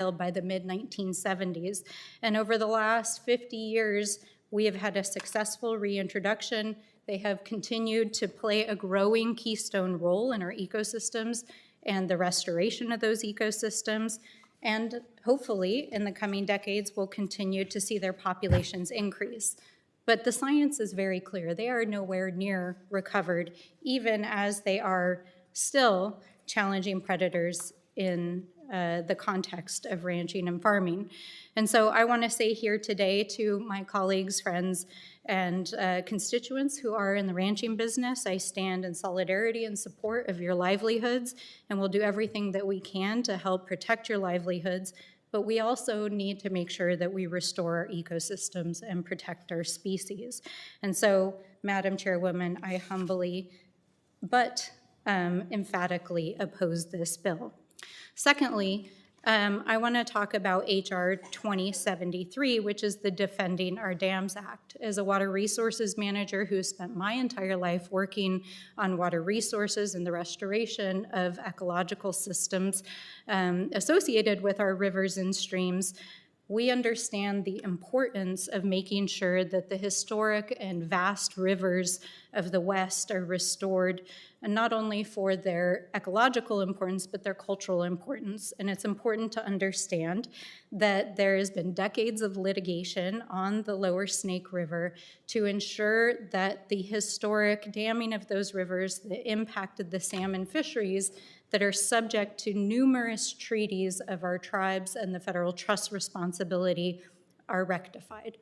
by the mid-1970s. And over the last 50 years, we have had a successful reintroduction. They have continued to play a growing keystone role in our ecosystems and the restoration of those ecosystems. And hopefully, in the coming decades, we'll continue to see their populations increase. But the science is very clear. They are nowhere near recovered, even as they are still challenging predators in the context of ranching and farming. And so I want to say here today to my colleagues, friends, and constituents who are in the ranching business, I stand in solidarity and support of your livelihoods, and we'll do everything that we can to help protect your livelihoods. But we also need to make sure that we restore our ecosystems and protect our species. And so, Madam Chairwoman, I humbly but emphatically oppose this bill. Secondly, I want to talk about H.R. 2073, which is the Defending Our Dams Act. As a water resources manager who spent my entire life working on water resources and the restoration of ecological systems associated with our rivers and streams, we understand the importance of making sure that the historic and vast rivers of the West are restored, and not only for their ecological importance, but their cultural importance. And it's important to understand that there has been decades of litigation on the lower Snake River to ensure that the historic damming of those rivers that impacted the salmon fisheries that are subject to numerous treaties of our tribes and the federal trust responsibility are rectified.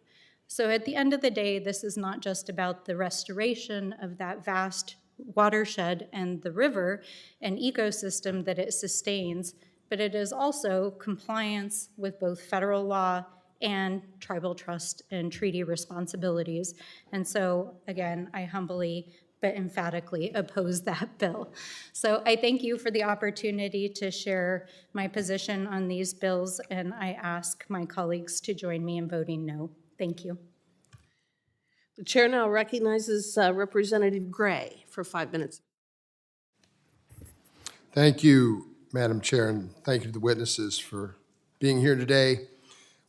So at the end of the day, this is not just about the restoration of that vast watershed and the river and ecosystem that it sustains, but it is also compliance with both federal law and tribal trust and treaty responsibilities. And so, again, I humbly but emphatically oppose that bill. So I thank you for the opportunity to share my position on these bills, and I ask my colleagues to join me in voting no. Thank you. The chair now recognizes Representative Gray for 5 minutes. Thank you, Madam Chair, and thank you to the witnesses for being here today.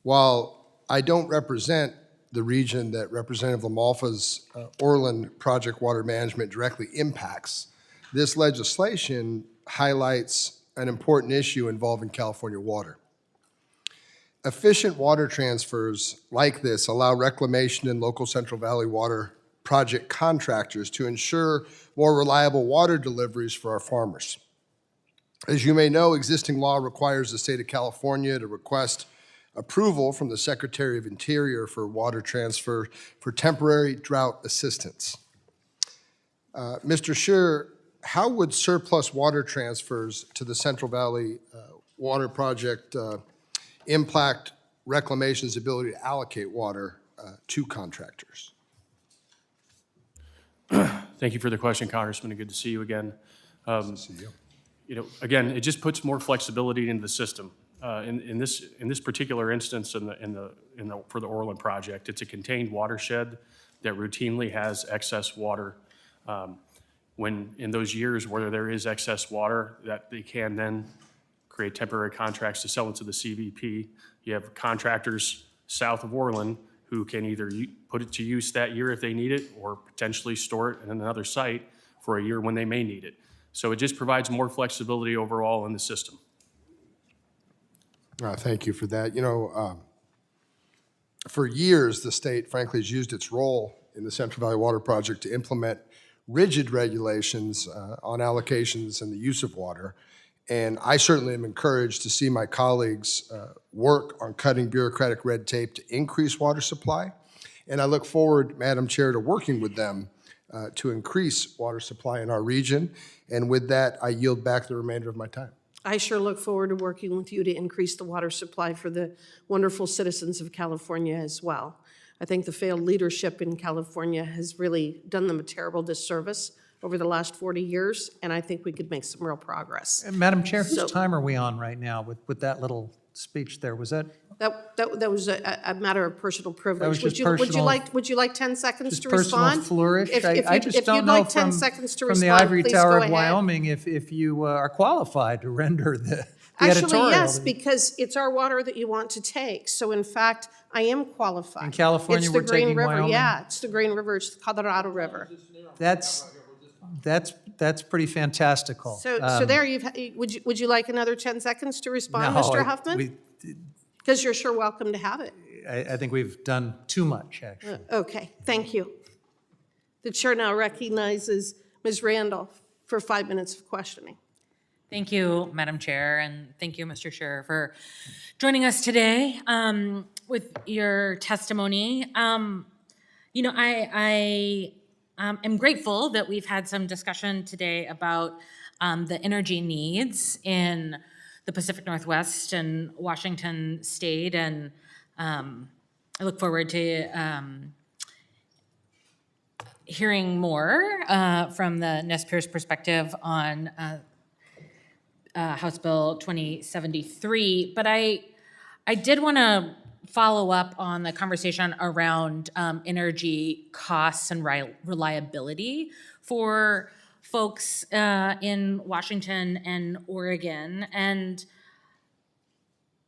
While I don't represent the region that Representative LaMalfa's Orland project water management directly impacts, this legislation highlights an important issue involving California water. Efficient water transfers like this allow reclamation and local Central Valley water project contractors to ensure more reliable water deliveries for our farmers. As you may know, existing law requires the state of California to request approval from the Secretary of Interior for water transfer for temporary drought assistance. Mr. Scheer, how would surplus water transfers to the Central Valley Water Project impact Reclamation's ability to allocate water to contractors? Thank you for the question, Congressman, and good to see you again. Good to see you. You know, again, it just puts more flexibility into the system. In this particular instance, for the Orland project, it's a contained watershed that routinely has excess water. When in those years where there is excess water, that they can then create temporary contracts to sell into the CVP. You have contractors south of Orland who can either put it to use that year if they need it, or potentially store it in another site for a year when they may need it. So it just provides more flexibility overall in the system. Thank you for that. You know, for years, the state, frankly, has used its role in the Central Valley Water Project to implement rigid regulations on allocations and the use of water. And I certainly am encouraged to see my colleagues work on cutting bureaucratic red tape to increase water supply. And I look forward, Madam Chair, to working with them to increase water supply in our region. And with that, I yield back the remainder of my time. I sure look forward to working with you to increase the water supply for the wonderful citizens of California as well. I think the failed leadership in California has really done them a terrible disservice over the last 40 years, and I think we could make some real progress. Madam Chair, whose time are we on right now with that little speech there? Was that? That was a matter of personal privilege. That was just Would you like 10 seconds just to personal respond? flourish? I just don't know from the ivory tower of Wyoming if you are qualified to render Actually, editorial. yes, because it's our water that you want to take. So in fact, I am qualified. In California, It's the we're Green taking River. Wyoming? Yeah, it's the Green River, it's the Colorado River. That's pretty fantastical. So there, would you like another 10 seconds to respond, Mr. Huffman? Because you're sure welcome to have it. I think we've done too much, actually. Okay, thank you. The chair now recognizes Ms. Randall for 5 minutes of questioning. Thank you, Madam Chair, and thank you, Mr. Chair, for joining us today with your testimony. You know, I am grateful that we've had some discussion today about the energy needs in the Pacific Northwest and Washington State, and I look forward to hearing more from the Nez Perce perspective on House Bill 2073, but I did want to follow up on the conversation around energy costs and reliability for folks in Washington and Oregon. And,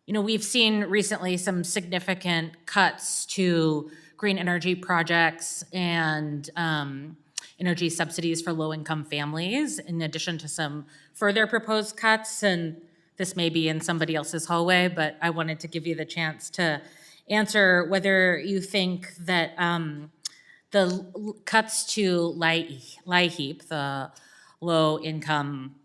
you know, we've seen recently some significant cuts to green energy projects and energy subsidies for low-income families, in addition to some further proposed cuts. And this may be in somebody else's hallway, but I wanted to give you the chance to answer whether you think that the cuts to LIHEAP, the low-income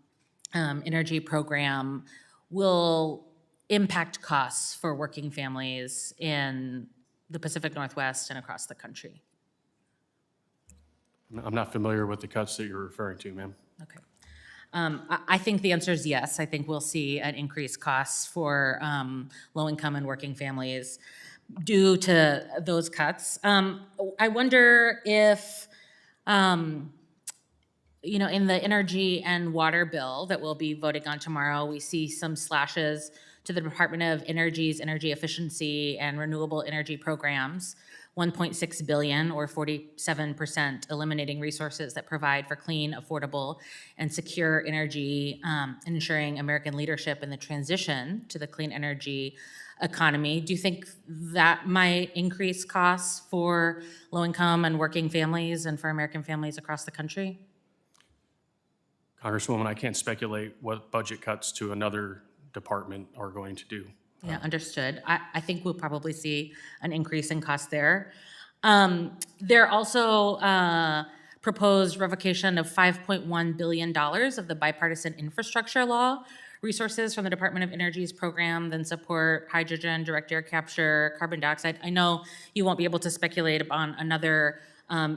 energy program, will impact costs for working families in the Pacific Northwest and across the country. I'm not familiar with the cuts that you're referring to, ma'am. Okay. I think the answer is yes. I think we'll see an increased costs for low-income and working families due to those cuts. I wonder if, you know, in the energy and water bill that we'll be voting on tomorrow, we see some slashes to the Department of Energy's energy efficiency and renewable energy programs, $1.6 billion or 47%, eliminating resources that provide for clean, affordable, and secure energy, and ensuring American leadership in the transition to the clean energy economy. Do you think that might increase costs for low-income and working families and for American families across the country? Congresswoman, I can't speculate what budget cuts to another department are going to do. Yeah, understood. I think we'll probably see an increase in cost there. There also proposed revocation of $5.1 billion of the bipartisan infrastructure law resources from the Department of Energy's program, then support hydrogen, direct air capture, carbon dioxide. I know you won't be able to speculate upon another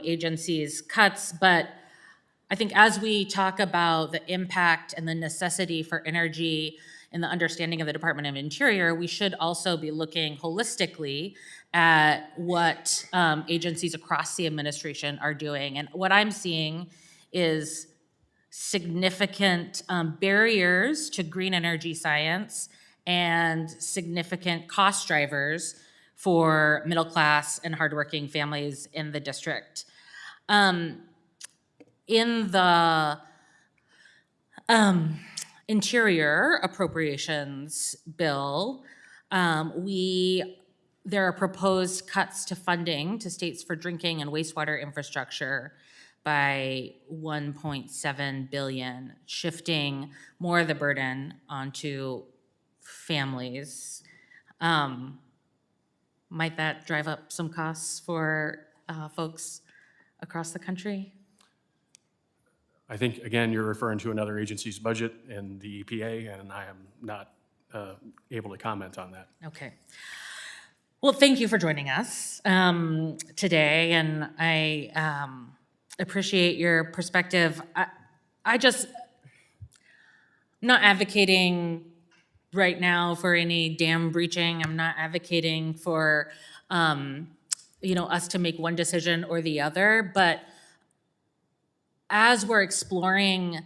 agency's cuts, but I think as we talk about the impact and the necessity for energy and the understanding of the Department of Interior, we should also be looking holistically at what agencies across the administration are doing. And what I'm seeing is significant barriers to green energy science and significant cost drivers for middle class and hardworking families in the district. In the Interior Appropriations Bill, there are proposed cuts to funding to states for drinking and wastewater infrastructure by $1.7 billion, shifting more of the burden onto families. Might that drive up some costs for folks across the country? I think, again, you're referring to another agency's budget and the EPA, and I am not able to comment on that. Okay. Well, thank you for joining us today, and I appreciate your perspective. I'm not advocating right now for any dam breaching. I'm not advocating for us to make one decision or the other, but as we're exploring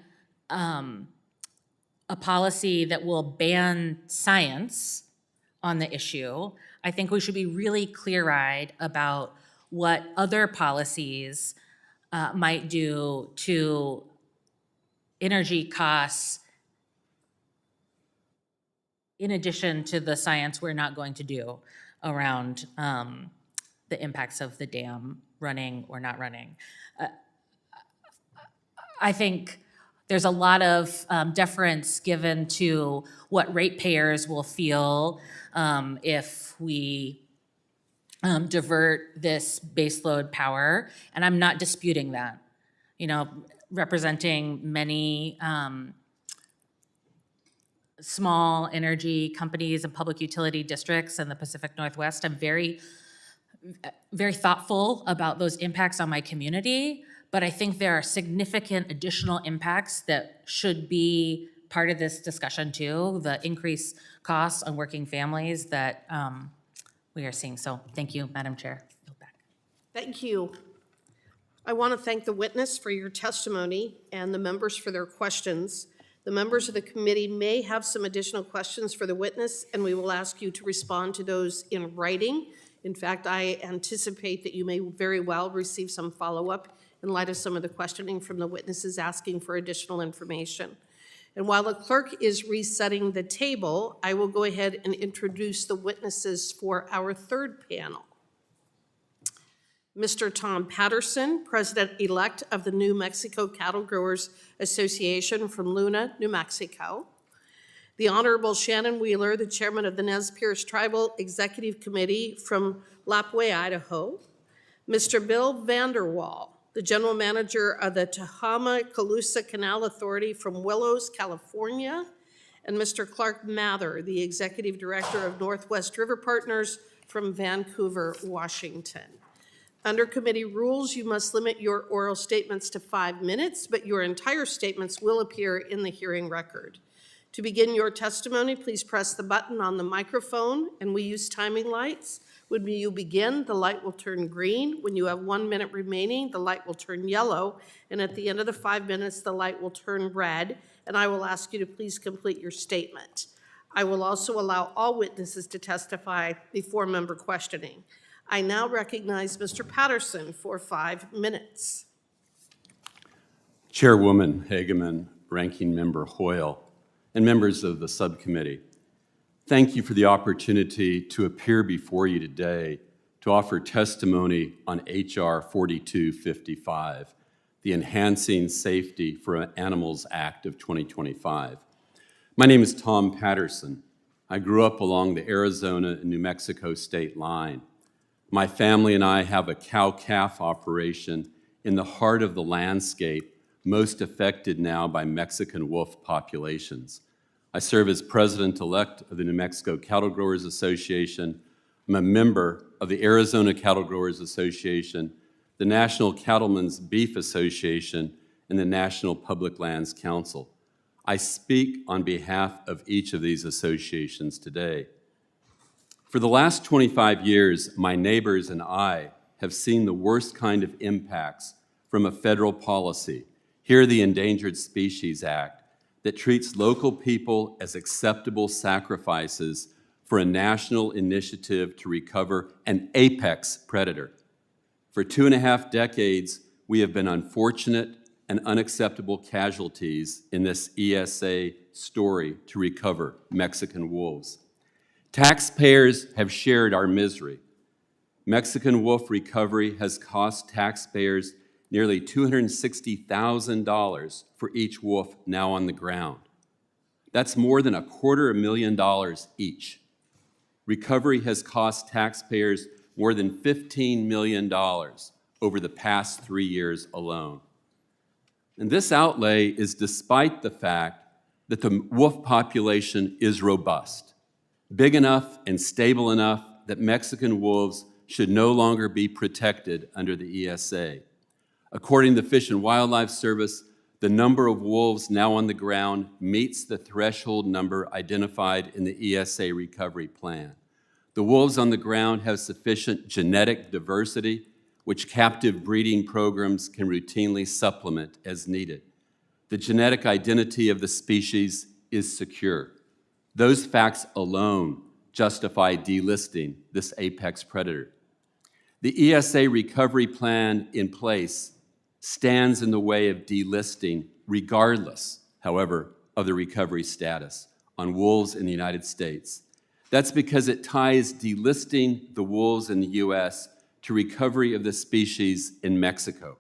a policy that will ban science on the issue, I think we should be really clear-eyed about what other policies might do to energy costs in addition to the science we're not going to do around the impacts of the dam running or not running. I think there's a lot of deference given to what ratepayers will feel if we divert this baseload power, and I'm not disputing that. You know, representing many small energy companies and public utility districts in the Pacific Northwest, I'm very thoughtful about those impacts on my community, but I think there are significant additional impacts that should be part of this discussion too, the increased costs on working families that we are seeing. So thank you, Madam Chair. Thank you. I want to thank the witness for your testimony and the members for their questions. The members of the committee may have some additional questions for the witness, and we will ask you to respond to those in writing. In fact, I anticipate that you may very well receive some follow-up in light of some of the questioning from the witnesses asking for additional information. And while the clerk is resetting the table, I will go ahead and introduce the witnesses for our third panel. Mr. Tom Patterson, President-elect of the New Mexico Cattle Growers Association from Luna, New Mexico. The Honorable Shannon Wheeler, the Chairman of the Nez Perce Tribal Executive Committee from Lapwai, Idaho. Mr. Bill Vanderwall, the General Manager of the Tehama-Colusa Canal Authority from Willows, California. And Mr. Clark Mather, the Executive Director of Northwest River Partners from Vancouver, Washington. Under committee rules, you must limit your oral statements to 5 minutes, but your entire statements will appear in the hearing record. To begin your testimony, please press the button on the microphone, and we use timing lights. When you begin, the light will turn green. When you have 1 minute remaining, the light will turn yellow, and at the end of the 5 minutes, the light will turn red, and I will ask you to please complete your statement. I will also allow all witnesses to testify before member questioning. I now recognize Mr. Patterson for 5 minutes. Chairwoman Hageman, Ranking Member Hoyle, and members of the subcommittee, thank you for the opportunity to appear before you today to offer testimony on H.R. 4255, the Enhancing Safety for Animals Act of 2025. My name is Tom Patterson. I grew up along the Arizona and New Mexico state line. My family and I have a cow-calf operation in the heart of the landscape most affected now by Mexican wolf populations. I serve as president-elect of the New Mexico Cattle Growers Association. I'm a member of the Arizona Cattle Growers Association, the National Cattlemen's Beef Association, and the National Public Lands Council. I speak on behalf of each of these associations today. For the last 25 years, my neighbors and I have seen the worst kind of impacts from a federal policy, here the Endangered Species Act, that treats local people as acceptable sacrifices for a national initiative to recover an apex predator. For 2.5 decades, we have been unfortunate and unacceptable casualties in this ESA story to recover Mexican wolves. Taxpayers have shared our misery. Mexican wolf recovery has cost taxpayers nearly $260,000 for each wolf now on the ground. That's more than $250,000 each. Recovery has cost taxpayers more than $15 million over the past 3 years alone. And this outlay is despite the fact that the wolf population is robust, big enough and stable enough that Mexican wolves should no longer be protected under the ESA. According to the Fish and Wildlife Service, the number of wolves now on the ground meets the threshold number identified in the ESA recovery plan. The wolves on the ground have sufficient genetic diversity, which captive breeding programs can routinely supplement as needed. The genetic identity of the species is secure. Those facts alone justify delisting this apex predator. The ESA recovery plan in place stands in the way of delisting regardless, however, of the recovery status. on wolves in the United States. That's because it ties delisting the wolves in the U.S. to recovery of the species in Mexico.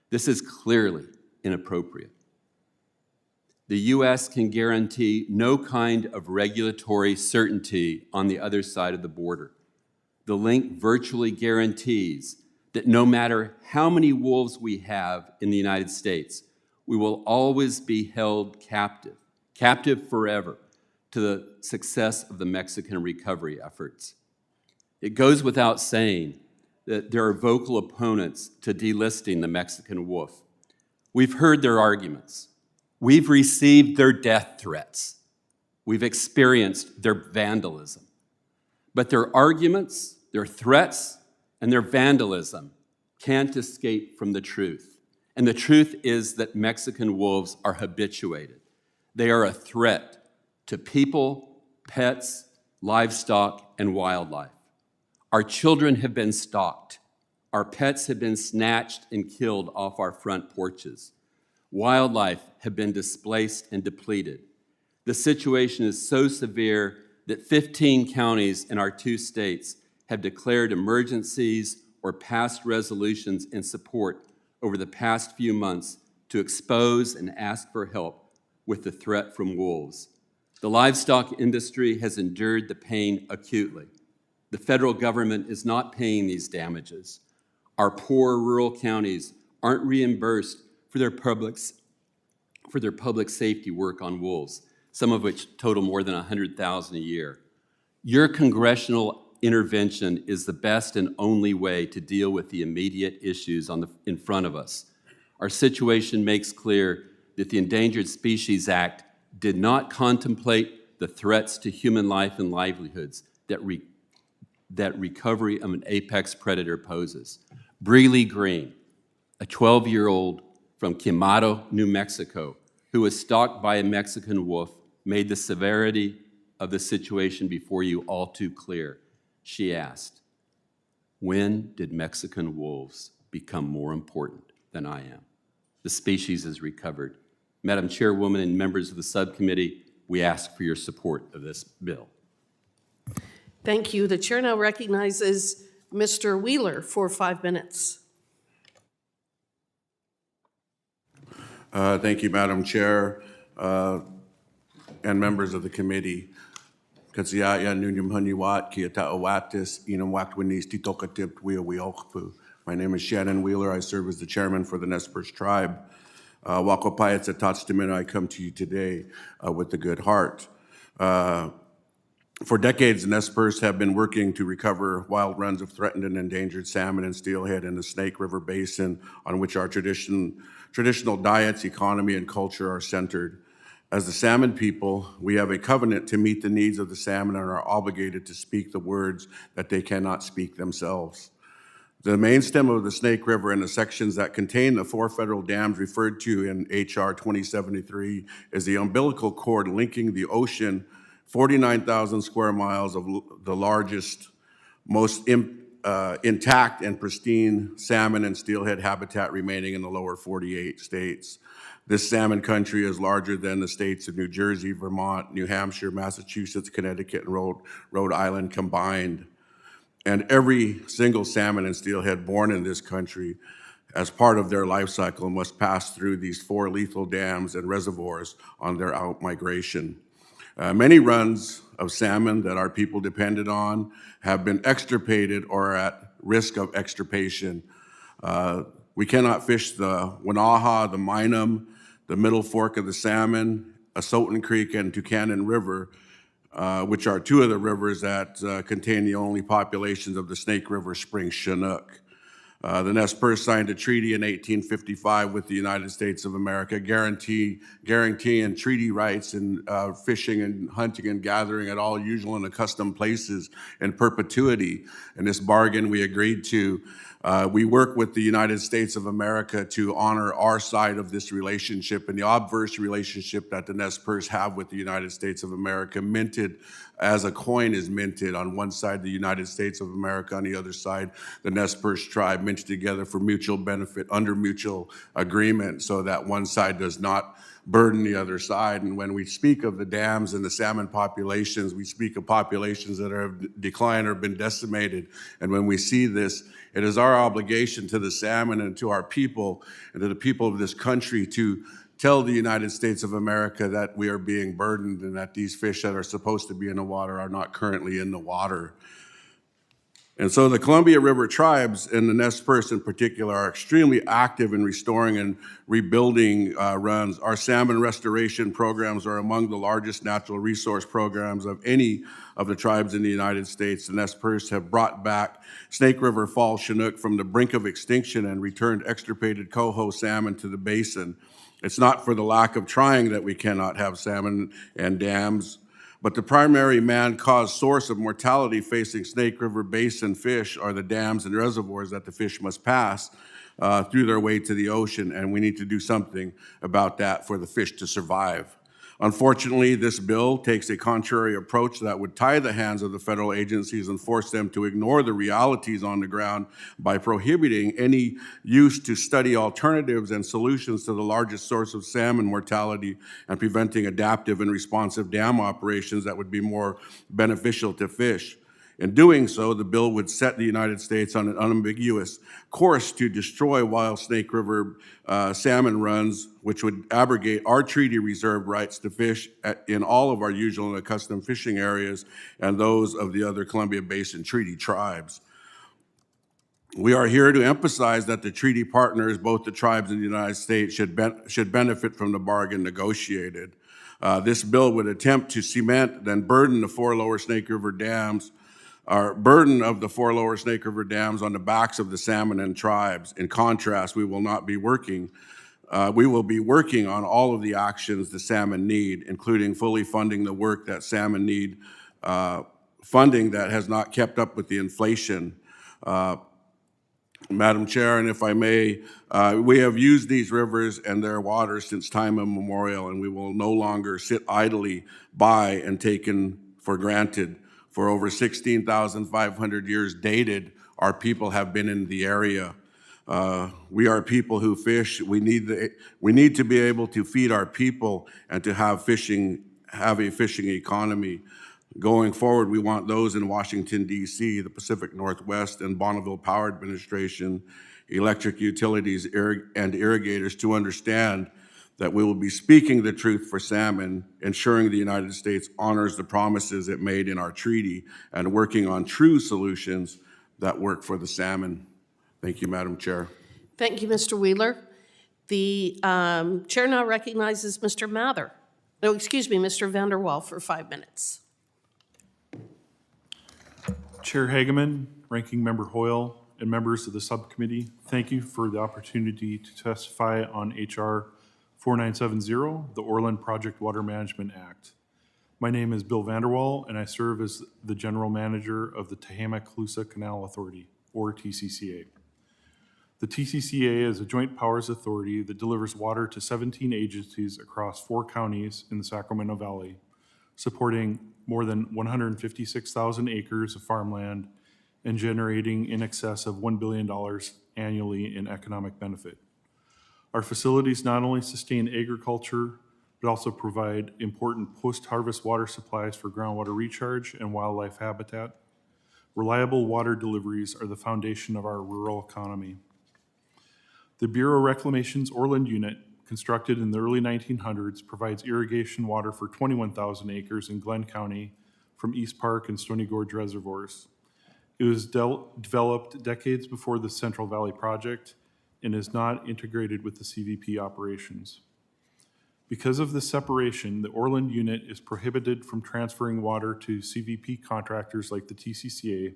This is clearly inappropriate. The U.S. can guarantee no kind of regulatory certainty on the other side of the border. The link virtually guarantees that no matter how many wolves we have in the United States, we will always be held captive forever, to the success of the Mexican recovery efforts. It goes without saying that there are vocal opponents to delisting the Mexican wolf. We've heard their arguments. We've received their death threats. We've experienced their vandalism. But their arguments, their threats, and their vandalism can't escape from the truth. And the truth is that Mexican wolves are habituated. They are a threat to people, pets, livestock, and wildlife. Our children have been stalked. Our pets have been snatched and killed off our front porches. Wildlife have been displaced and depleted. The situation is so severe that 15 counties in our 2 states have declared emergencies or passed resolutions in support over the past few months to expose and ask for help with the threat from wolves. The livestock industry has endured the pain acutely. The federal government is not paying these damages. Our poor rural counties aren't reimbursed for their public safety work on wolves, some of which total more than $100,000 a year. Your congressional intervention is the best and only way to deal with the immediate issues in front of us. Our situation makes clear that the Endangered Species Act did not contemplate the threats to human life and livelihoods that recovery of an apex predator poses. Breely Green, a 12-year-old from Quemado, New Mexico, who was stalked by a Mexican wolf, made the severity of the situation before you all too clear. She asked, "When did Mexican wolves become more important than I am?" The species is recovered. Madam Chairwoman and members of the subcommittee, we ask for your support of this bill. Thank you. The chair now recognizes Mr. Wheeler for 5 minutes. Thank you, Madam Chair, and members of the committee. My name is Shannon Wheeler. I serve as the chairman for the Nez Perce tribe. I come to you today with a good heart. For decades, the Nez Perce have been working to recover wild runs of threatened and endangered salmon and steelhead in the Snake River Basin, on which our traditional diets, economy, and culture are centered. As the salmon people, we have a covenant to meet the needs of the salmon and are obligated to speak the words that they cannot speak themselves. The main stem of the Snake River and the sections that contain the 4 federal dams referred to in H.R. 2073 is the umbilical cord linking the ocean, 49,000 square miles of the largest, most intact and pristine salmon and steelhead habitat remaining in the lower 48 states. This salmon country is larger than the states of New Jersey, Vermont, New Hampshire, Massachusetts, Connecticut, and Rhode Island combined. And every single salmon and steelhead born in this country, as part of their life cycle, must pass through these 4 lethal dams and reservoirs on their out migration. Many runs of salmon that our people depended on have been extirpated or are at risk of extirpation. We cannot fish the Wanaha, the Minam, the Middle Fork of the Salmon, Asotin Creek, and Tucannon River, which are 2 of the rivers that contain the only populations of the Snake River Spring Chinook. The Nez Perce signed a treaty in 1855 with the United States of America, guaranteeing treaty rights in fishing and hunting and gathering at all usual and accustomed places in perpetuity. In this bargain we agreed to, we work with the United States of America to honor our side of this relationship and the obverse relationship that the Nez Perce have with the United States of America, minted as a coin is minted. On one side, the United States of America, on the other side, the Nez Perce tribe, minted together for mutual benefit under mutual agreement, so that one side does not burden the other side. And when we speak of the dams and the salmon populations, we speak of populations that have declined or been decimated. And when we see this, it is our obligation to the salmon and to our people and to the people of this country to tell the United States of America that we are being burdened and that these fish that are supposed to be in the water are not currently in the water. And so the Columbia River tribes, and the Nez Perce in particular, are extremely active in restoring and rebuilding runs. Our salmon restoration programs are among the largest natural resource programs of any of the tribes in the United States. The Nez Perce have brought back Snake River Fall Chinook from the brink of extinction and returned extirpated coho salmon to the basin. It's not for the lack of trying that we cannot have salmon and dams, but the primary man-caused source of mortality facing Snake River Basin fish are the dams and reservoirs that the fish must pass through their way to the ocean, and we need to do something about that for the fish to survive. Unfortunately, this bill takes a contrary approach that would tie the hands of the federal agencies and force them to ignore the realities on the ground by prohibiting any use to study alternatives and solutions to the largest source of salmon mortality and preventing adaptive and responsive dam operations that would be more beneficial to fish. In doing so, the bill would set the United States on an unambiguous course to destroy wild Snake River salmon runs, which would abrogate our treaty reserved rights to fish in all of our usual and accustomed fishing areas and those of the other Columbia Basin Treaty tribes. We are here to emphasize that the treaty partners, both the tribes and the United States, should benefit from the bargain negotiated. This bill would attempt to cement, then burden the four lower Snake River dams, burden of the four lower Snake River dams on the backs of the salmon and tribes. In contrast, we will be working on all of the actions the salmon need, including fully funding the work that salmon need, funding that has not kept up with the inflation. Madam Chair, and if I may, we have used these rivers and their waters since time immemorial, and we will no longer sit idly by and taken for granted. For over 16,500 years dated, our people have been in the area. We are people who fish. We need to be able to feed our people and to have a fishing economy. Going forward, we want those in Washington, D.C., the Pacific Northwest, and Bonneville Power Administration, electric utilities, and irrigators to understand that we will be speaking the truth for salmon, ensuring the United States honors the promises it made in our treaty, and working on true solutions that work for the salmon. Thank you, Madam Chair. Thank you, Mr. Wheeler. The chair now recognizes Mr. Mr. Vanderwall for 5 minutes. Chair Hageman, Ranking Member Hoyle, and members of the subcommittee, thank you for the opportunity to testify on H.R. 4970, the Orland Project Water Management Act. My name is Bill Vanderwall, and I serve as the General Manager of the Tehama-Colusa Canal Authority, or TCCA. The TCCA is a joint powers authority that delivers water to 17 agencies across 4 counties in the Sacramento Valley, supporting more than 156,000 acres of farmland and generating in excess of $1 billion annually in economic benefit. Our facilities not only sustain agriculture, but also provide important post-harvest water supplies for groundwater recharge and wildlife habitat. Reliable water deliveries are the foundation of our rural economy. The Bureau of Reclamation's Orland unit, constructed in the early 1900s, provides irrigation water for 21,000 acres in Glenn County from East Park and Stony Gorge reservoirs. It was developed decades before the Central Valley Project and is not integrated with the CVP operations. Because of this separation, the Orland unit is prohibited from transferring water to CVP contractors like the TCCA,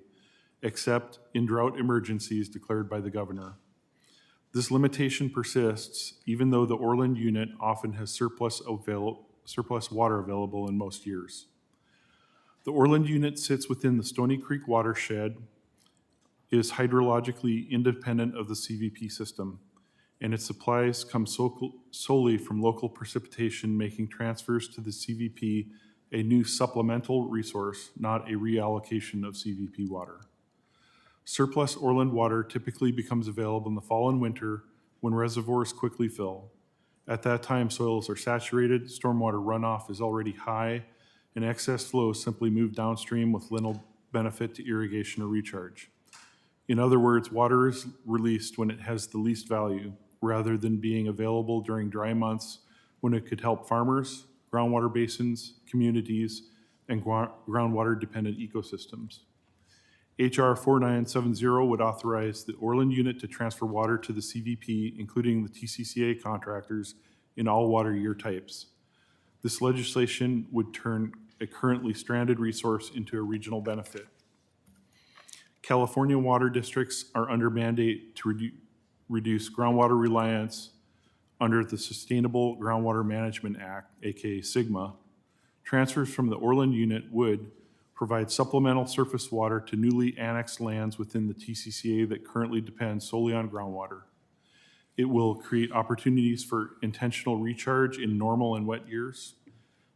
except in drought emergencies declared by the governor. This limitation persists even though the Orland unit often has surplus water available in most years. The Orland unit sits within the Stony Creek watershed, is hydrologically independent of the CVP system, and its supplies come solely from local precipitation, making transfers to the CVP a new supplemental resource, not a reallocation of CVP water. Surplus Orland water typically becomes available in the fall and winter when reservoirs quickly fill. At that time, soils are saturated, stormwater runoff is already high, and excess flows simply move downstream with little benefit to irrigation or recharge. In other words, water is released when it has the least value, rather than being available during dry months when it could help farmers, groundwater basins, communities, and groundwater-dependent ecosystems. HR 4970 would authorize the Orland unit to transfer water to the CVP, including the TCCA contractors, in all water year types. This legislation would turn a currently stranded resource into a regional benefit. California water districts are under mandate to reduce groundwater reliance under the Sustainable Groundwater Management Act, aka SGMA. Transfers from the Orland unit would provide supplemental surface water to newly annexed lands within the TCCA that currently depend solely on groundwater. It will create opportunities for intentional recharge in normal and wet years.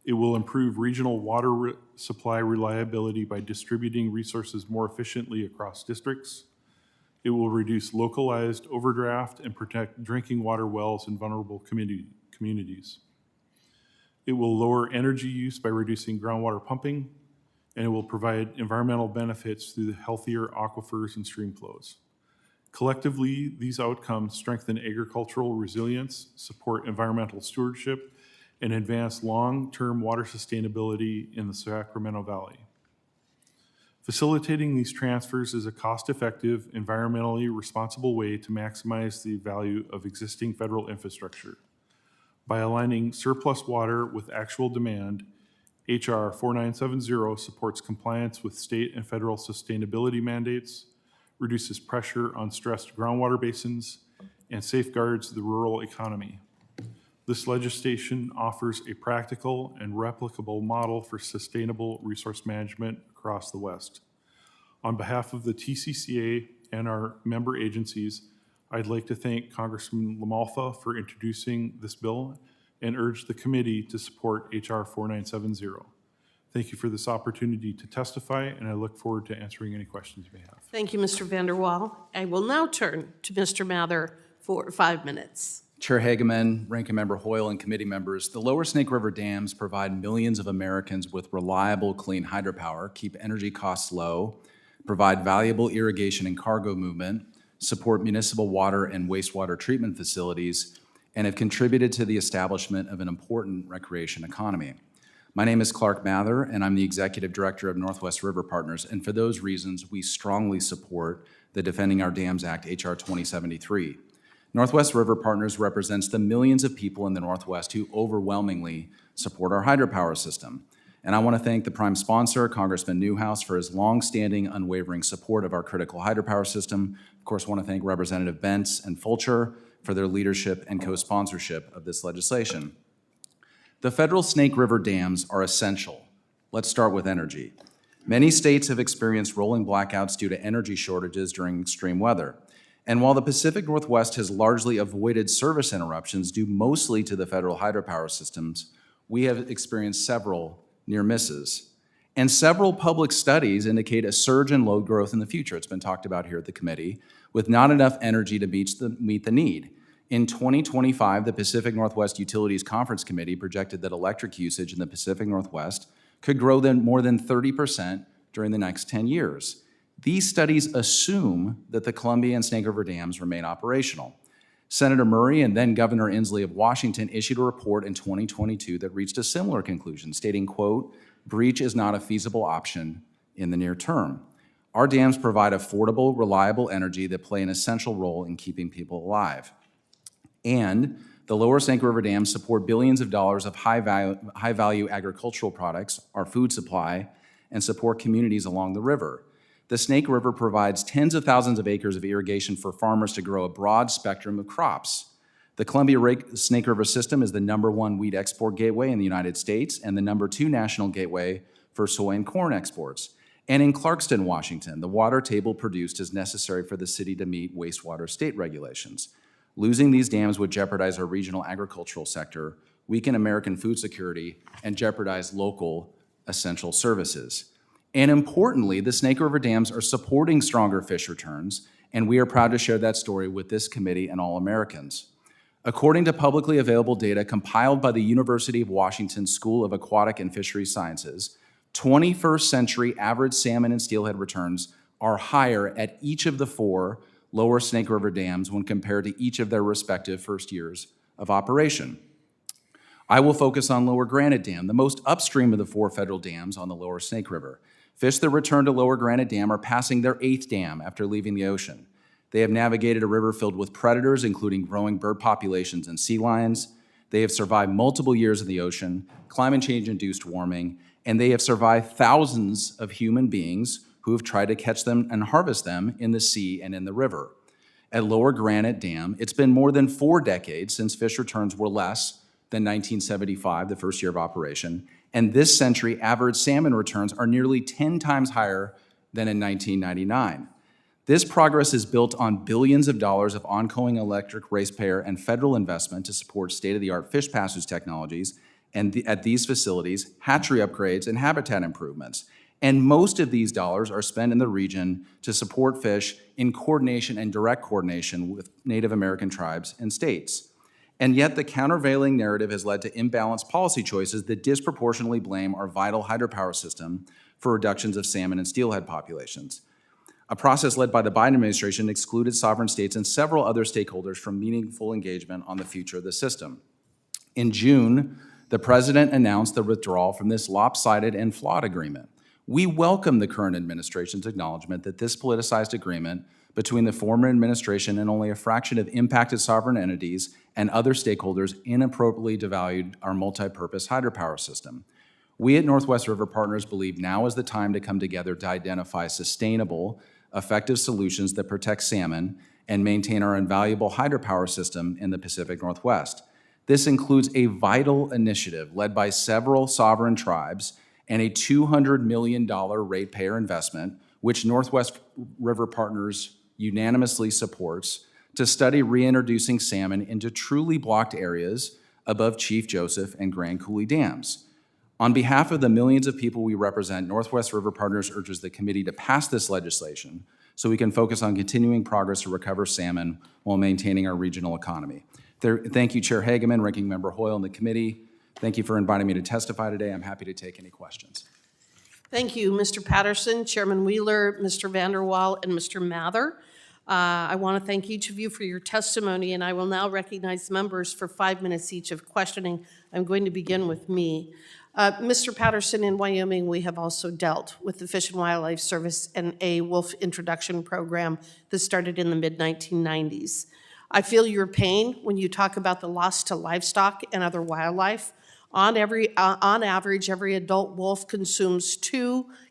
It will improve regional water supply reliability by distributing resources more efficiently across districts. It will reduce localized overdraft and protect drinking water wells in vulnerable communities. It will lower energy use by reducing groundwater pumping, and it will provide environmental benefits through the healthier aquifers and stream flows. Collectively, these outcomes strengthen agricultural resilience, support environmental stewardship, and advance long-term water sustainability in the Sacramento Valley. Facilitating these transfers is a cost-effective, environmentally responsible way to maximize the value of existing federal infrastructure. By aligning surplus water with actual demand, HR 4970 supports compliance with state and federal sustainability mandates, reduces pressure on stressed groundwater basins, and safeguards the rural economy. This legislation offers a practical and replicable model for sustainable resource management across the West. On behalf of the TCCA and our member agencies, I'd like to thank Congressman LaMalfa for introducing this bill and urge the committee to support HR 4970. Thank you for this opportunity to testify, and I look forward to answering any questions you may have. Thank you, Mr. Vanderwall. I will now turn to Mr. Mather for 5 minutes. Chair Hageman, Ranking Member Hoyle, and committee members, the Lower Snake River dams provide millions of Americans with reliable, clean hydropower, keep energy costs low, provide valuable irrigation and cargo movement, support municipal water and wastewater treatment facilities, and have contributed to the establishment of an important recreation economy. My name is Clark Mather, and I'm the Executive Director of Northwest River Partners, and for those reasons, we strongly support the Defending Our Dams Act, HR 2073. Northwest River Partners represents the millions of people in the Northwest who overwhelmingly support our hydropower system. And I want to thank the prime sponsor, Congressman Newhouse, for his longstanding, unwavering support of our critical hydropower system. Of course, I want to thank Representative Bentz and Fulcher for their leadership and co-sponsorship of this legislation. The federal Snake River dams are essential. Let's start with energy. Many states have experienced rolling blackouts due to energy shortages during extreme weather. And while the Pacific Northwest has largely avoided service interruptions due mostly to the federal hydropower systems, we have experienced several near misses. And several public studies indicate a surge in load growth in the future. It's been talked about here at the committee, with not enough energy to meet the need. In 2025, the Pacific Northwest Utilities Conference Committee projected that electric usage in the Pacific Northwest could grow more than 30% during the next 10 years. These studies assume that the Columbia and Snake River dams remain operational. Senator Murray and then Governor Inslee of Washington issued a report in 2022 that reached a similar conclusion, stating, quote, "Breach is not a feasible option in the near term." Our dams provide affordable, reliable energy that play an essential role in keeping people alive. And the Lower Snake River dams support billions of dollars of high-value agricultural products, our food supply, and support communities along the river. The Snake River provides tens of thousands of acres of irrigation for farmers to grow a broad spectrum of crops. The Columbia Snake River system is the #1 wheat export gateway in the United States and the #2 national gateway for soy and corn exports. And in Clarkston, Washington, the water table produced is necessary for the city to meet wastewater state regulations. Losing these dams would jeopardize our regional agricultural sector, weaken American food security, and jeopardize local essential services. And importantly, the Snake River dams are supporting stronger fish returns, and we are proud to share that story with this committee and all Americans. According to publicly available data compiled by the University of Washington School of Aquatic and Fisheries Sciences, 21st century average salmon and steelhead returns are higher at each of the 4 lower Snake River dams when compared to each of their respective first years of operation. I will focus on Lower Granite Dam, the most upstream of the 4 federal dams on the lower Snake River. Fish that return to Lower Granite Dam are passing their 8th dam after leaving the ocean. They have navigated a river filled with predators, including growing bird populations and sea lions. They have survived multiple years in the ocean, climate change-induced warming, and they have survived thousands of human beings who have tried to catch them and harvest them in the sea and in the river. At Lower Granite Dam, it's been more than 4 decades since fish returns were less than 1975, the first year of operation, and this century average salmon returns are nearly 10 times higher than in 1999. This progress is built on billions of dollars of ongoing electric ratepayer and federal investment to support state-of-the-art fish passage technologies and at these facilities, hatchery upgrades, and habitat improvements. And most of these dollars are spent in the region to support fish in coordination and direct coordination with Native American tribes and states. And yet the countervailing narrative has led to imbalanced policy choices that disproportionately blame our vital hydropower system for reductions of salmon and steelhead populations. A process led by the Biden administration excluded sovereign states and several other stakeholders from meaningful engagement on the future of the system. In June, the president announced the withdrawal from this lopsided and flawed agreement. We welcome the current administration's acknowledgement that this politicized agreement between the former administration and only a fraction of impacted sovereign entities and other stakeholders inappropriately devalued our multi-purpose hydropower system. We at Northwest River Partners believe now is the time to come together to identify sustainable, effective solutions that protect salmon and maintain our invaluable hydropower system in the Pacific Northwest. This includes a vital initiative led by several sovereign tribes and a $200 million ratepayer investment, which Northwest River Partners unanimously supports, to study reintroducing salmon into truly blocked areas above Chief Joseph and Grand Coulee dams. On behalf of the millions of people we represent, Northwest River Partners urges the committee to pass this legislation so we can focus on continuing progress to recover salmon while maintaining our regional economy. Thank you, Chair Hageman, Ranking Member Hoyle, and the committee. Thank you for inviting me to testify today. I'm happy to take any questions. Thank you, Mr. Patterson, Chairman Wheeler, Mr. Vanderwall, and Mr. Mather. I want to thank each of you for your testimony, and I will now recognize members for 5 minutes each of questioning. I'm going to begin with me. Mr. Patterson, in Wyoming, we have also dealt with the Fish and Wildlife Service and a wolf introduction program that started in the mid-1990s. I feel your pain when you talk about the loss to livestock and other wildlife. On average, every adult wolf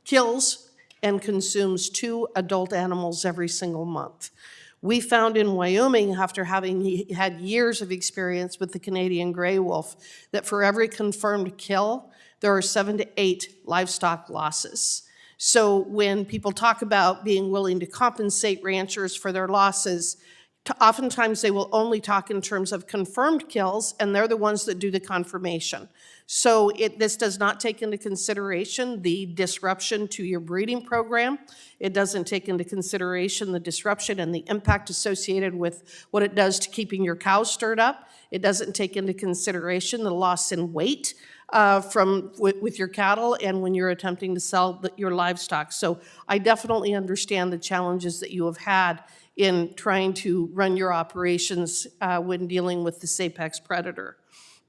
kills and consumes 2 adult animals every single month. We found in Wyoming, after having had years of experience with the Canadian gray wolf, that for every confirmed kill, there are 7 to 8 livestock losses. So when people talk about being willing to compensate ranchers for their losses, oftentimes they will only talk in terms of confirmed kills, and they're the ones that do the confirmation. So this does not take into consideration the disruption to your breeding program. It doesn't take into consideration the disruption and the impact associated with what it does to keeping your cows stirred up. It doesn't take into consideration the loss in weight with your cattle and when you're attempting to sell your livestock. So I definitely understand the challenges that you have had in trying to run your operations when dealing with this apex predator.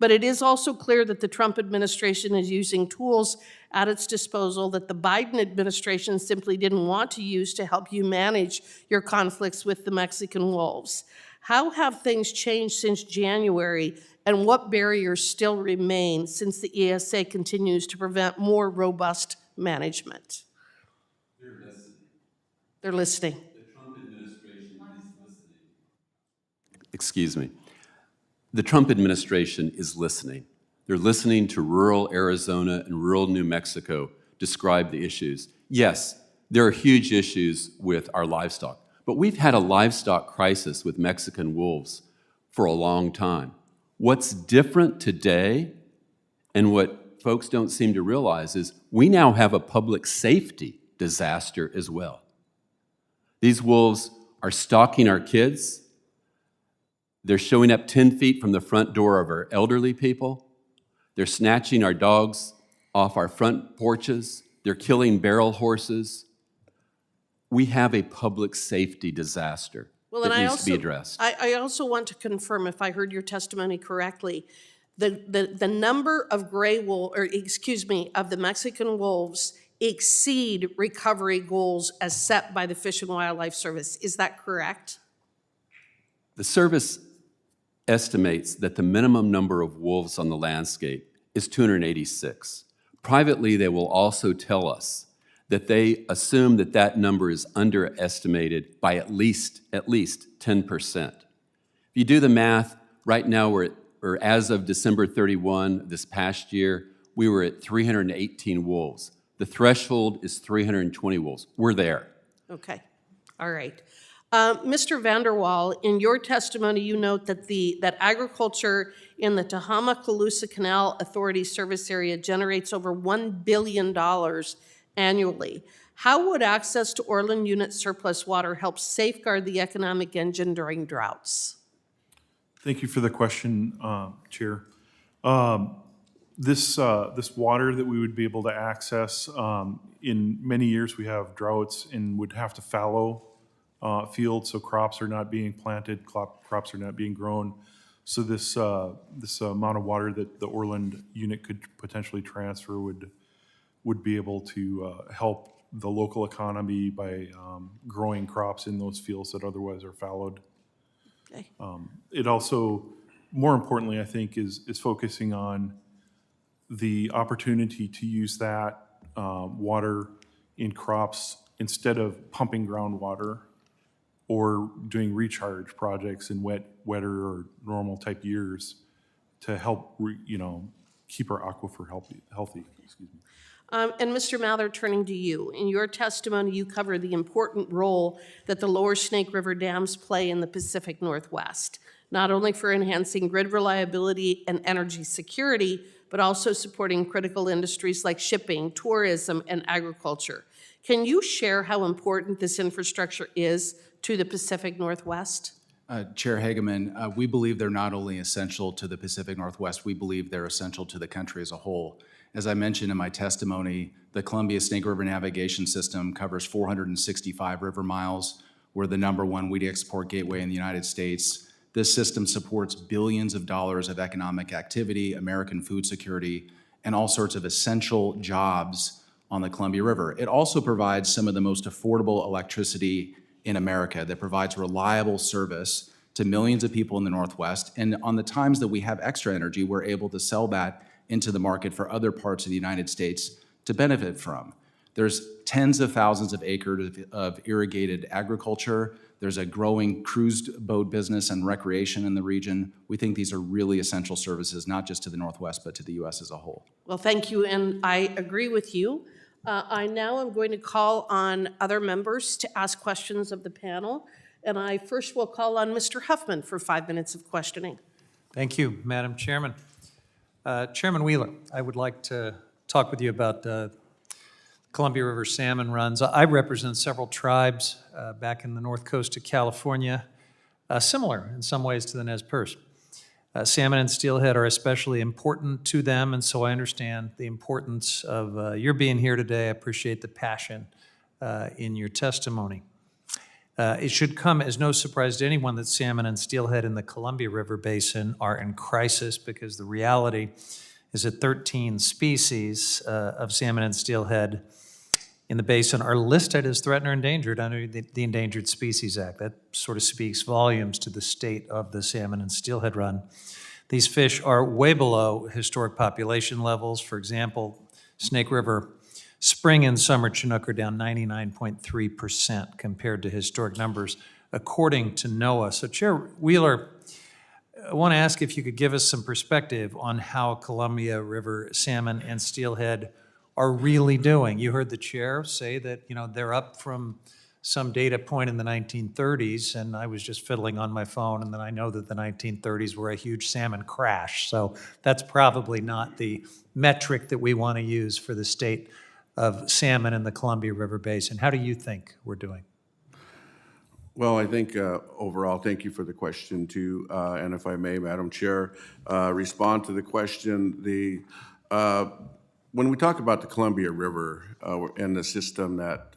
But it is also clear that the Trump administration is using tools at its disposal that the Biden administration simply didn't want to use to help you manage your conflicts with the Mexican wolves. How have things changed since January, and what barriers still remain since the ESA continues to prevent more robust management? They're listening. The Trump administration is listening. Excuse me. The Trump administration is listening. They're listening to rural Arizona and rural New Mexico describe the issues. Yes, there are huge issues with our livestock, but we've had a livestock crisis with Mexican wolves for a long time. What's different today, and what folks don't seem to realize, is we now have a public safety disaster as well. These wolves are stalking our kids. They're showing up 10 feet from the front door of our elderly people. They're snatching our dogs off our front porches. They're killing barrel horses. We have a public safety disaster Well, that and needs to be addressed. I also want to confirm, if I heard your testimony correctly, the number of of the Mexican wolves exceed recovery goals as set by the Fish and Wildlife Service. Is that correct? The service estimates that the minimum number of wolves on the landscape is 286. Privately, they will also tell us that they assume that that number is underestimated by at least 10%. If you do the math, right now or as of December 31 this past year, we were at 318 wolves. The threshold is 320 wolves. We're there. Okay, all right. Mr. Vanderwall, in your testimony, you note that agriculture in the Tehama-Colusa Canal Authority service area generates over $1 billion annually. How would access to Orland unit surplus water help safeguard the economic engine during droughts? Thank you for the question, Chair. This water that we would be able to access, in many years we have droughts and would have to fallow fields, so crops are not being planted, crops are not being grown. So this amount of water that the Orland unit could potentially transfer would be able to help the local economy by growing crops in those fields that otherwise are fallowed. Okay. It also, more importantly, I think, is focusing on the opportunity to use that water in crops instead of pumping groundwater or doing recharge projects in wetter or normal type years to help, keep our aquifer healthy. Excuse me. And Mr. Mather, turning to you. In your testimony, you cover the important role that the lower Snake River dams play in the Pacific Northwest, not only for enhancing grid reliability and energy security, but also supporting critical industries like shipping, tourism, and agriculture. Can you share how important this infrastructure is to the Pacific Northwest? Chair Hageman, we believe they're not only essential to the Pacific Northwest, we believe they're essential to the country as a whole. As I mentioned in my testimony, the Columbia Snake River Navigation System covers 465 river miles. We're the #1 wheat export gateway in the United States. This system supports billions of dollars of economic activity, American food security, and all sorts of essential jobs on the Columbia River. It also provides some of the most affordable electricity in America that provides reliable service to millions of people in the Northwest. And on the times that we have extra energy, we're able to sell that into the market for other parts of the United States to benefit from. There's tens of thousands of acres of irrigated agriculture. There's a growing cruise boat business and recreation in the region. We think these are really essential services, not just to the Northwest, but to the U.S. as a whole. Well, thank you, and I agree with you. I now am going to call on other members to ask questions of the panel, and I first will call on Mr. Huffman for 5 minutes of questioning. Thank you, Madam Chairman. Chairman Wheeler, I would like to talk with you about Columbia River salmon runs. I represent several tribes back in the north coast of California, similar in some ways to the Nez Perce. Salmon and steelhead are especially important to them, and so I understand the importance of your being here today. I appreciate the passion in your testimony. It should come as no surprise to anyone that salmon and steelhead in the Columbia River Basin are in crisis, because the reality is that 13 species of salmon and steelhead in the basin are listed as threatened or endangered under the Endangered Species Act. That sort of speaks volumes to the state of the salmon and steelhead run. These fish are way below historic population levels. For example, Snake River spring and summer Chinook are down 99.3% compared to historic numbers, according to NOAA. So Chair Wheeler, I want to ask if you could give us some perspective on how Columbia River salmon and steelhead are really doing. You heard the chair say that, they're up from some data point in the 1930s, and I was just fiddling on my phone, and then I know that the 1930s were a huge salmon crash. So that's probably not the metric that we want to use for the state of salmon in the Columbia River Basin. How do you think we're doing? Well, I think overall, thank you for the question too. And if I may, Madam Chair, respond to the question. When we talk about the Columbia River and the system that,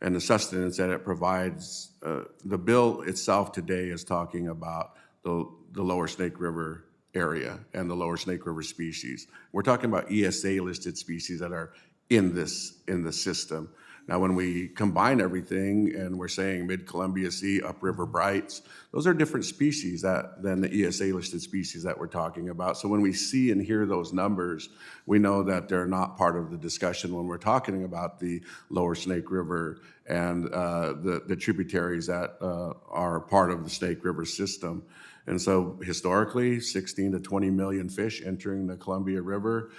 and the sustenance that it provides, the bill itself today is talking about the Lower Snake River area and the Lower Snake River species. We're talking about ESA listed species that are in the system. Now, when we combine everything and we're saying mid-Columbia Sea, upriver brights, those are different species than the ESA listed species that we're talking about. So when we see and hear those numbers, we know that they're not part of the discussion when we're talking about the Lower Snake River and the tributaries that are part of the Snake River system. And so historically, 16 to 20 million fish entering the Columbia River,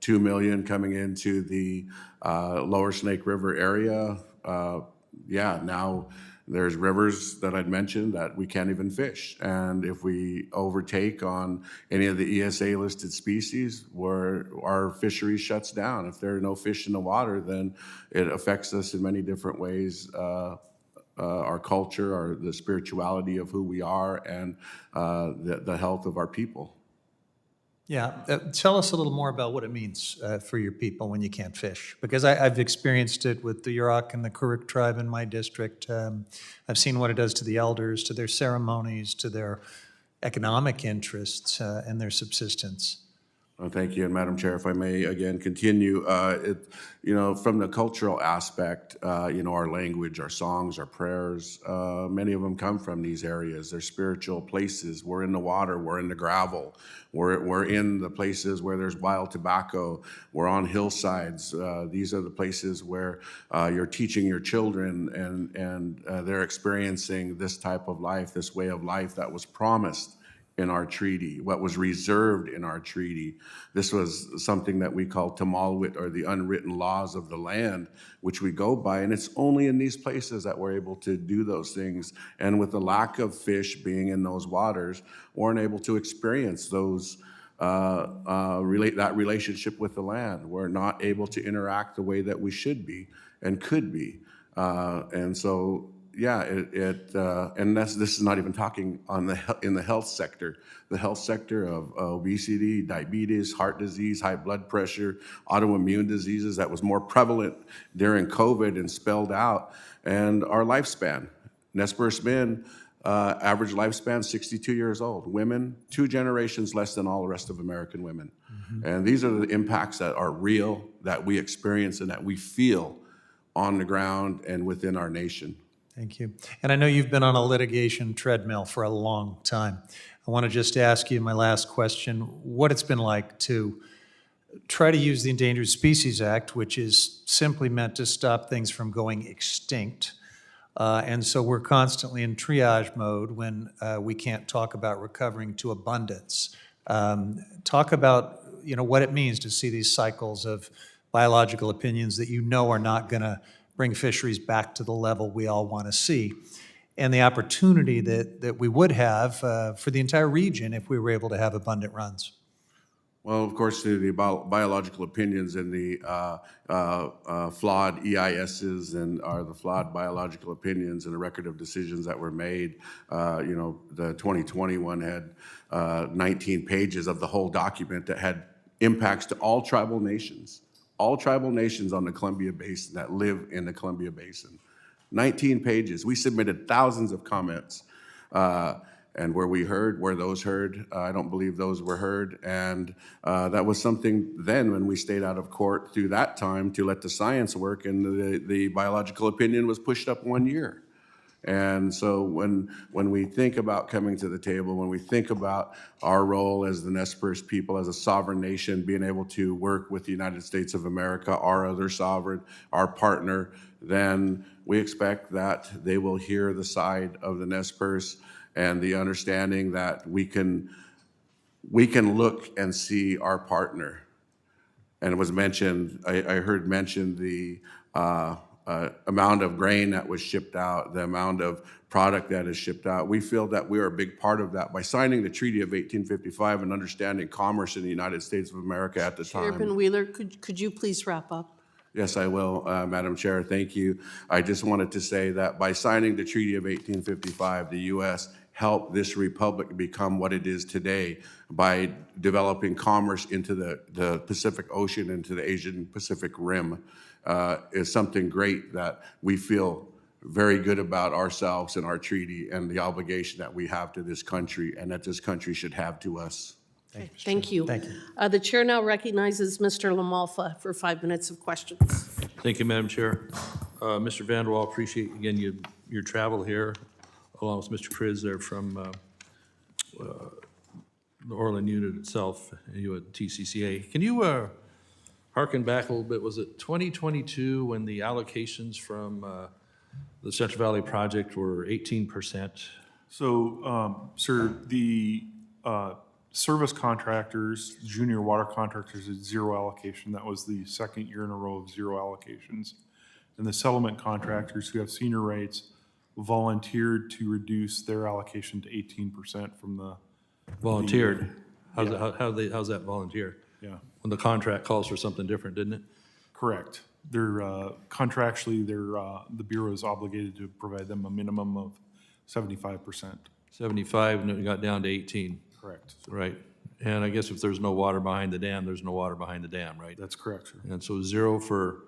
2 million coming into the Lower Snake River area. Now there's rivers that I'd mentioned that we can't even fish. And if we overtake on any of the ESA listed species, our fishery shuts down. If there are no fish in the water, then it affects us in many different ways. Our culture, the spirituality of who we are, and the health of our people. Yeah, tell us a little more about what it means for your people when you can't fish. Because I've experienced it with the Yurok and the Kuruk tribe in my district. I've seen what it does to the elders, to their ceremonies, to their economic interests, and their subsistence. Well, thank you, and Madam Chair, if I may again continue, from the cultural aspect, our language, our songs, our prayers, many of them come from these areas. They're spiritual places. We're in the water. We're in the gravel. We're in the places where there's wild tobacco. We're on hillsides. These are the places where you're teaching your children, and they're experiencing this type of life, this way of life that was promised in our treaty, what was reserved in our treaty. This was something that we call Tamalwit, or the unwritten laws of the land, which we go by, and it's only in these places that we're able to do those things. And with the lack of fish being in those waters, we're unable to experience those that relationship with the land. We're not able to interact the way that we should be and could be. And so and this is not even talking in the health sector. The health sector of obesity, diabetes, heart disease, high blood pressure, autoimmune diseases that was more prevalent during COVID and spelled out, and our lifespan. Nez Perce men, average lifespan 62 years old. Women, 2 generations less than all the rest of American women. Mm-hmm. And these are the impacts that are real, that we experience and that we feel on the ground and within our nation. Thank you. And I know you've been on a litigation treadmill for a long time. I want to just ask you my last question, what it's been like to try to use the Endangered Species Act, which is simply meant to stop things from going extinct. And so we're constantly in triage mode when we can't talk about recovering to abundance. Talk about what it means to see these cycles of biological opinions that are not going to bring fisheries back to the level we all want to see, and the opportunity that we would have for the entire region if we were able to have abundant runs. Well, of course, the biological opinions and the flawed EISs are the flawed biological opinions and the record of decisions that were made. The 2021 had 19 pages of the whole document that had impacts to all tribal nations on the Columbia Basin that live in the Columbia Basin. 19 pages. We submitted thousands of comments. And were those heard? I don't believe those were heard. And that was something then when we stayed out of court through that time to let the science work, and the biological opinion was pushed up 1 year. And so when we think about coming to the table, when we think about our role as the Nez Perce people, as a sovereign nation, being able to work with the United States of America, our other sovereign, our partner, then we expect that they will hear the side of the Nez Perce and the understanding that we can look and see our partner. And it was mentioned, I heard mentioned the amount of grain that was shipped out, the amount of product that is shipped out. We feel that we are a big part of that by signing the Treaty of 1855 and understanding commerce in the United States of America at the time. Chairman Wheeler, could you please wrap up? Yes, I will, Madam Chair. Thank you. I just wanted to say that by signing the Treaty of 1855, the U.S. helped this republic become what it is today by developing commerce into the Pacific Ocean, into the Asian Pacific Rim, is something great that we feel very good about ourselves and our treaty and the obligation that we have to this country and that this country should have to us. Thank you. Thank you. The chair now recognizes Mr. LaMalfa for 5 minutes of questions. Thank you, Madam Chair. Mr. Vanderwall, appreciate, again, your travel here, along with Mr. Kriz there from the Orland unit itself, you at TCCA. Can you harken back a little bit? Was it 2022 when the allocations from the Central Valley project were 18%? So, sir, the service contractors, junior water contractors had zero allocation. That was the second year in a row of zero allocations. And the settlement contractors who have senior rights volunteered to reduce their allocation to 18% from the. Volunteered? How's that volunteer? Yeah, When the contract calls for something different, didn't it? correct. They're contractually, the Bureau is obligated to provide them a minimum of 75%. 75, and it got down to 18. Correct. Right, and I guess if there's no water behind the dam, there's no water behind the dam, right? That's correct, sir. And so 0 for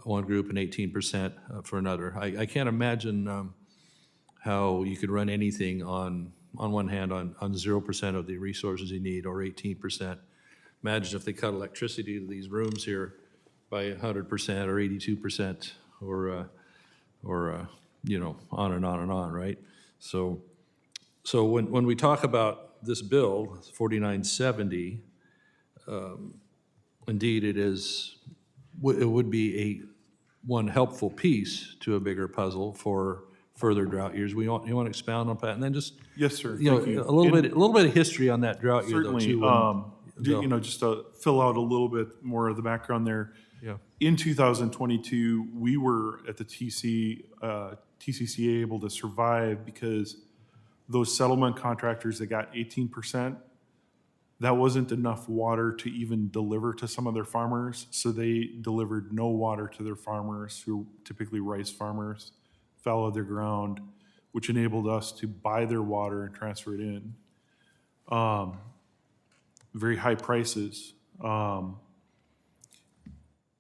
one group and 18% for another. I can't imagine how you could run anything on one hand on 0% of the resources you need, or 18%. Imagine if they cut electricity to these rooms here by 100% or 82%, or you know, on and on and on, right? So when we talk about this bill, 4970, indeed it is, it would be one helpful piece to a bigger puzzle for further drought years. You want to expound on that, and then just, Yes, sir. you know, Thank you. a little bit of history on that drought year, though, Certainly, too. you know, just to fill out a little bit more of the background there. Yeah. In 2022, we were at the TCCA able to survive because those settlement contractors that got 18%, that wasn't enough water to even deliver to some of their farmers. So they delivered no water to their farmers, who are typically rice farmers, fallow their ground, which enabled us to buy their water and transfer it in. Very high prices.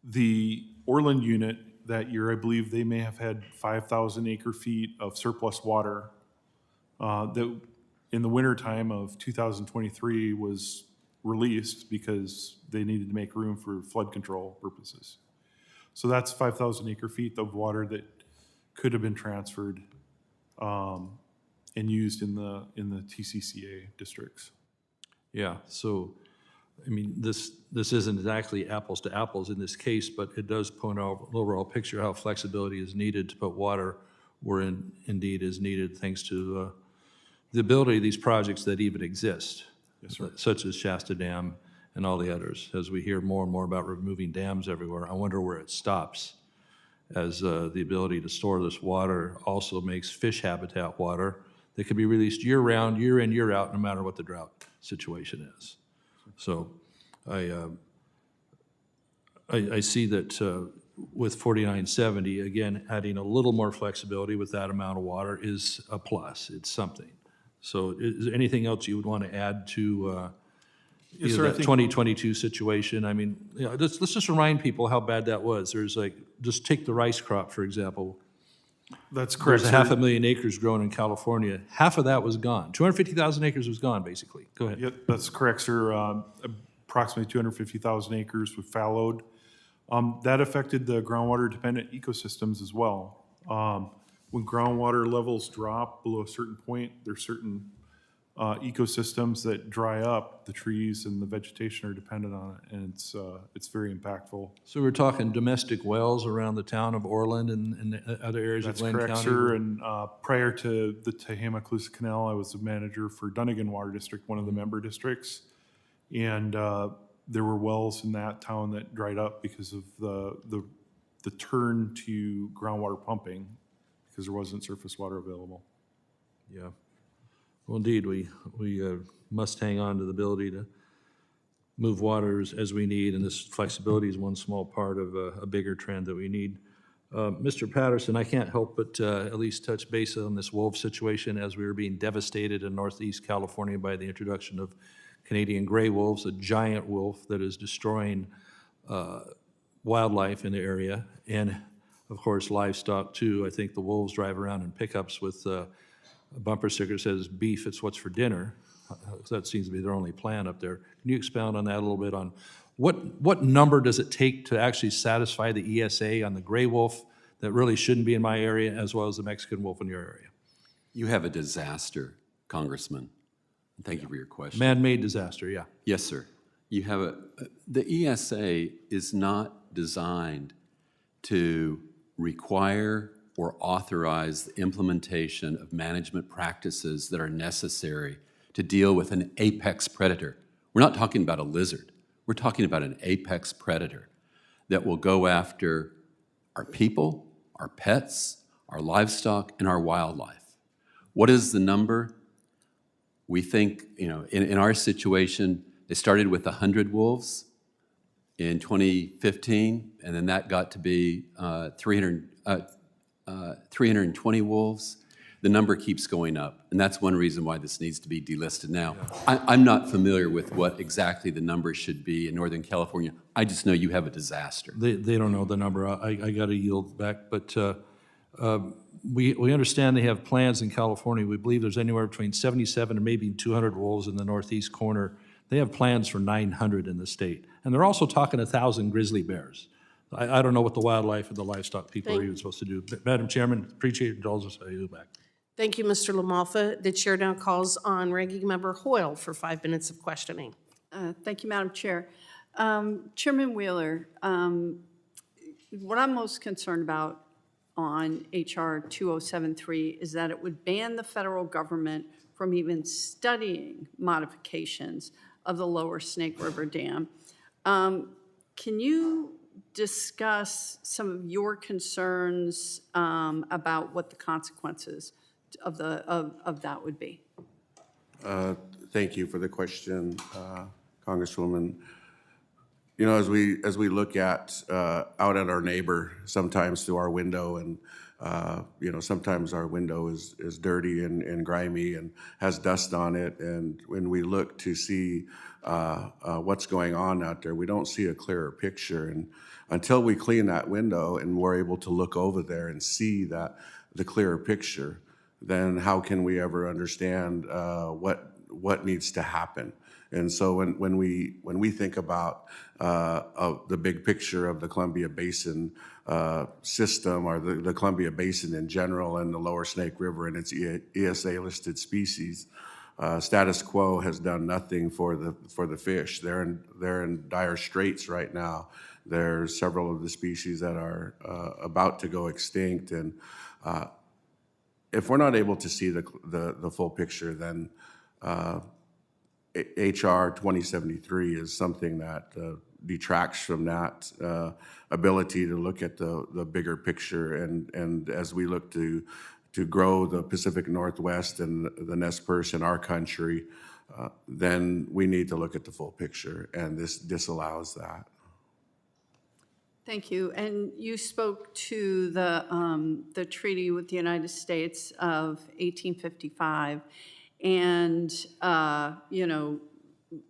The Orland unit that year, I believe they may have had 5,000 acre feet of surplus water that in the wintertime of 2023 was released because they needed to make room for flood control purposes. So that's 5,000 acre feet of water that could have been transferred and used in the TCCA districts. Yeah, so, I mean, this isn't exactly apples to apples in this case, but it does point out an overall picture how flexibility is needed to put water where indeed is needed, thanks to the ability of these projects that even exist. Yes, sir. Such as Shasta Dam and all the others. As we hear more and more about removing dams everywhere, I wonder where it stops, as the ability to store this water also makes fish habitat water that can be released year-round, year in, year out, no matter what the drought situation is. So I see that with 4970, again, adding a little more flexibility with that amount of water is a plus. It's something. So is there anything else you would want to add to Yes, either sir, I that think- 2022 situation? I mean, you know, let's just remind people how bad that was. There's like, just take the rice crop, for example. That's correct, There's sir. 500,000 acres grown in California. Half of that was gone. 250,000 acres was gone, basically. Go ahead. Yep, that's correct, sir. Approximately 250,000 acres were fallowed. That affected the groundwater-dependent ecosystems as well. When groundwater levels drop below a certain point, there's certain ecosystems that dry up. The trees and the vegetation are dependent on it, and it's very impactful. So we're talking domestic wells around the town of Orland and other areas of That's Lane County? correct, sir. And prior to the Tehama-Calusa Canal, I was the manager for Dunnigan Water District, one of the member districts. And there were wells in that town that dried up because of the turn to groundwater pumping, because there wasn't surface water available. Yeah. Well, indeed, we must hang on to the ability to move waters as we need, and this flexibility is one small part of a bigger trend that we need. Mr. Patterson, I can't help but at least touch base on this wolf situation as we were being devastated in Northeast California by the introduction of Canadian gray wolves, a giant wolf that is destroying wildlife in the area, and of course livestock too. I think the wolves drive around in pickups with a bumper sticker that says beef, it's what's for dinner. That seems to be their only plan up there. Can you expound on that a little bit, on what number does it take to actually satisfy the ESA on the gray wolf that really shouldn't be in my area, as well as the Mexican wolf in your area? You have a disaster, Congressman. Thank you for your question. Man-made disaster, yeah. Yes, sir. You have the ESA is not designed to require or authorize the implementation of management practices that are necessary to deal with an apex predator. We're not talking about a lizard. We're talking about an apex predator that will go after our people, our pets, our livestock, and our wildlife. What is the number? We think, in our situation, they started with 100 wolves in 2015, and then that got to be 320 wolves. The number keeps going up, and that's one reason why this needs to be delisted now. I'm not familiar with what exactly the number should be in Northern California. I just know you have a disaster. They don't know the number. I got to yield back, but we understand they have plans in California. We believe there's anywhere between 77 and maybe 200 wolves in the northeast corner. They have plans for 900 in the state, and they're also talking 1,000 grizzly bears. I don't know what the wildlife and the livestock people are even supposed to do. Madam Chairman, appreciate your indulgence. I yield back. Thank you, Mr. LaMalfa. The chair now calls on Ranking Member Hoyle for 5 minutes of questioning. Thank you, Madam Chair. Chairman Wheeler, what I'm most concerned about on HR 2073 is that it would ban the federal government from even studying modifications of the Lower Snake River Dam. Can you discuss some of your concerns about what the consequences of that would be? Thank you for the question, Congresswoman. As we look at out at our neighbor, sometimes through our window, and sometimes our window is dirty and grimy and has dust on it, and when we look to see what's going on out there, we don't see a clearer picture. And until we clean that window and we're able to look over there and see the clearer picture, then how can we ever understand what needs to happen? And so when we think about the big picture of the Columbia Basin system, or the Columbia Basin in general, and the Lower Snake River and its ESA-listed species, status quo has done nothing for the fish. They're in dire straits right now. There's several of the species that are about to go extinct, and if we're not able to see the full picture, then HR 2073 is something that detracts from that ability to look at the bigger picture. And as we look to grow the Pacific Northwest and the Nez Perce in our country, then we need to look at the full picture, and this disallows that. Thank you. And you spoke to the treaty with the United States of 1855, and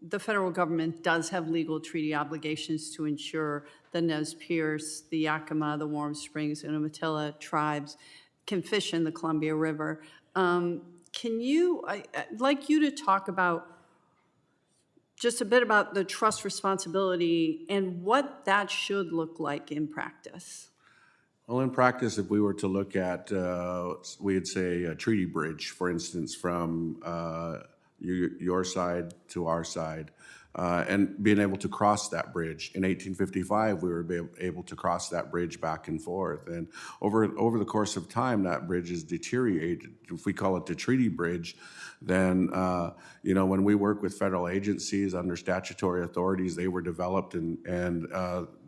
the federal government does have legal treaty obligations to ensure the Nez Perce, the Yakima, the Warm Springs, and Umatilla tribes can fish in the Columbia River. I'd like you to talk about just a bit about the trust responsibility and what that should look like in practice. Well, in practice, if we were to look at, we'd say a treaty bridge, for instance, from your side to our side, and being able to cross that bridge. In 1855, we were able to cross that bridge back and forth. And over the course of time, that bridge is deteriorated. If we call it the treaty bridge, then, when we work with federal agencies under statutory authorities, they were developed, and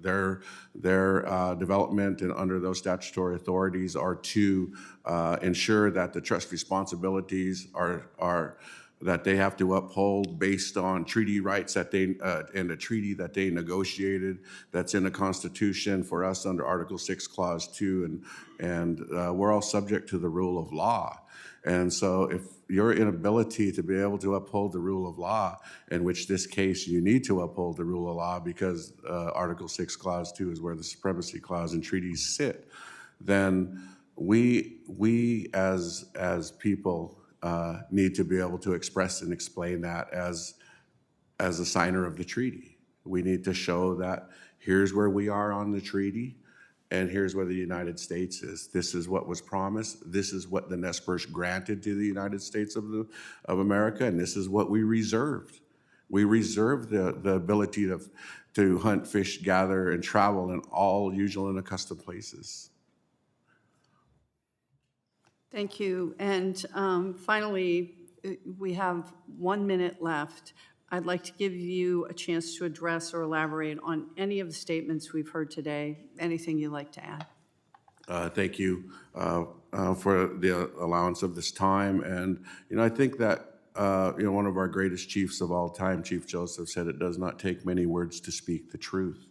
their development and under those statutory authorities are to ensure that the trust responsibilities are that they have to uphold based on treaty rights that they, and a treaty that they negotiated that's in the Constitution for us under Article 6, Clause 2, and we're all subject to the rule of law. And so if your inability to be able to uphold the rule of law, in which this case you need to uphold the rule of law because Article 6, Clause 2 is where the supremacy clause and treaties sit, then we as people need to be able to express and explain that as a signer of the treaty. We need to show that here's where we are on the treaty, and here's where the United States is. This is what was promised. This is what the Nez Perce granted to the United States of America, and this is what we reserved. We reserved the ability to hunt, fish, gather, and travel in all usual and accustomed places. Thank you. And finally, we have 1 minute left. I'd like to give you a chance to address or elaborate on any of the statements we've heard today. Anything you'd like to add? Thank you for the allowance of this time. And, I think that, one of our greatest chiefs of all time, Chief Joseph, said it does not take many words to speak the truth.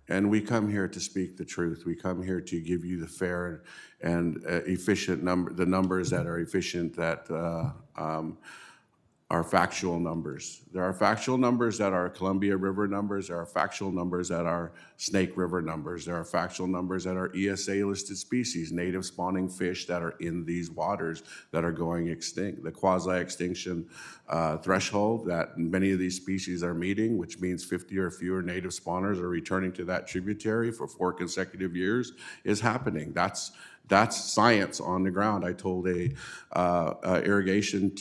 And we come here to speak the truth. We come here to give you the fair and efficient the numbers that are efficient, that are factual numbers. There are factual numbers that are Columbia River numbers. There are factual numbers that are Snake River numbers. There are factual numbers that are ESA-listed species, native spawning fish that are in these waters that are going extinct. The quasi-extinction threshold that many of these species are meeting, which means 50 or fewer native spawners are returning to that tributary for 4 consecutive years, is happening. That's science on the ground. I told a irrigation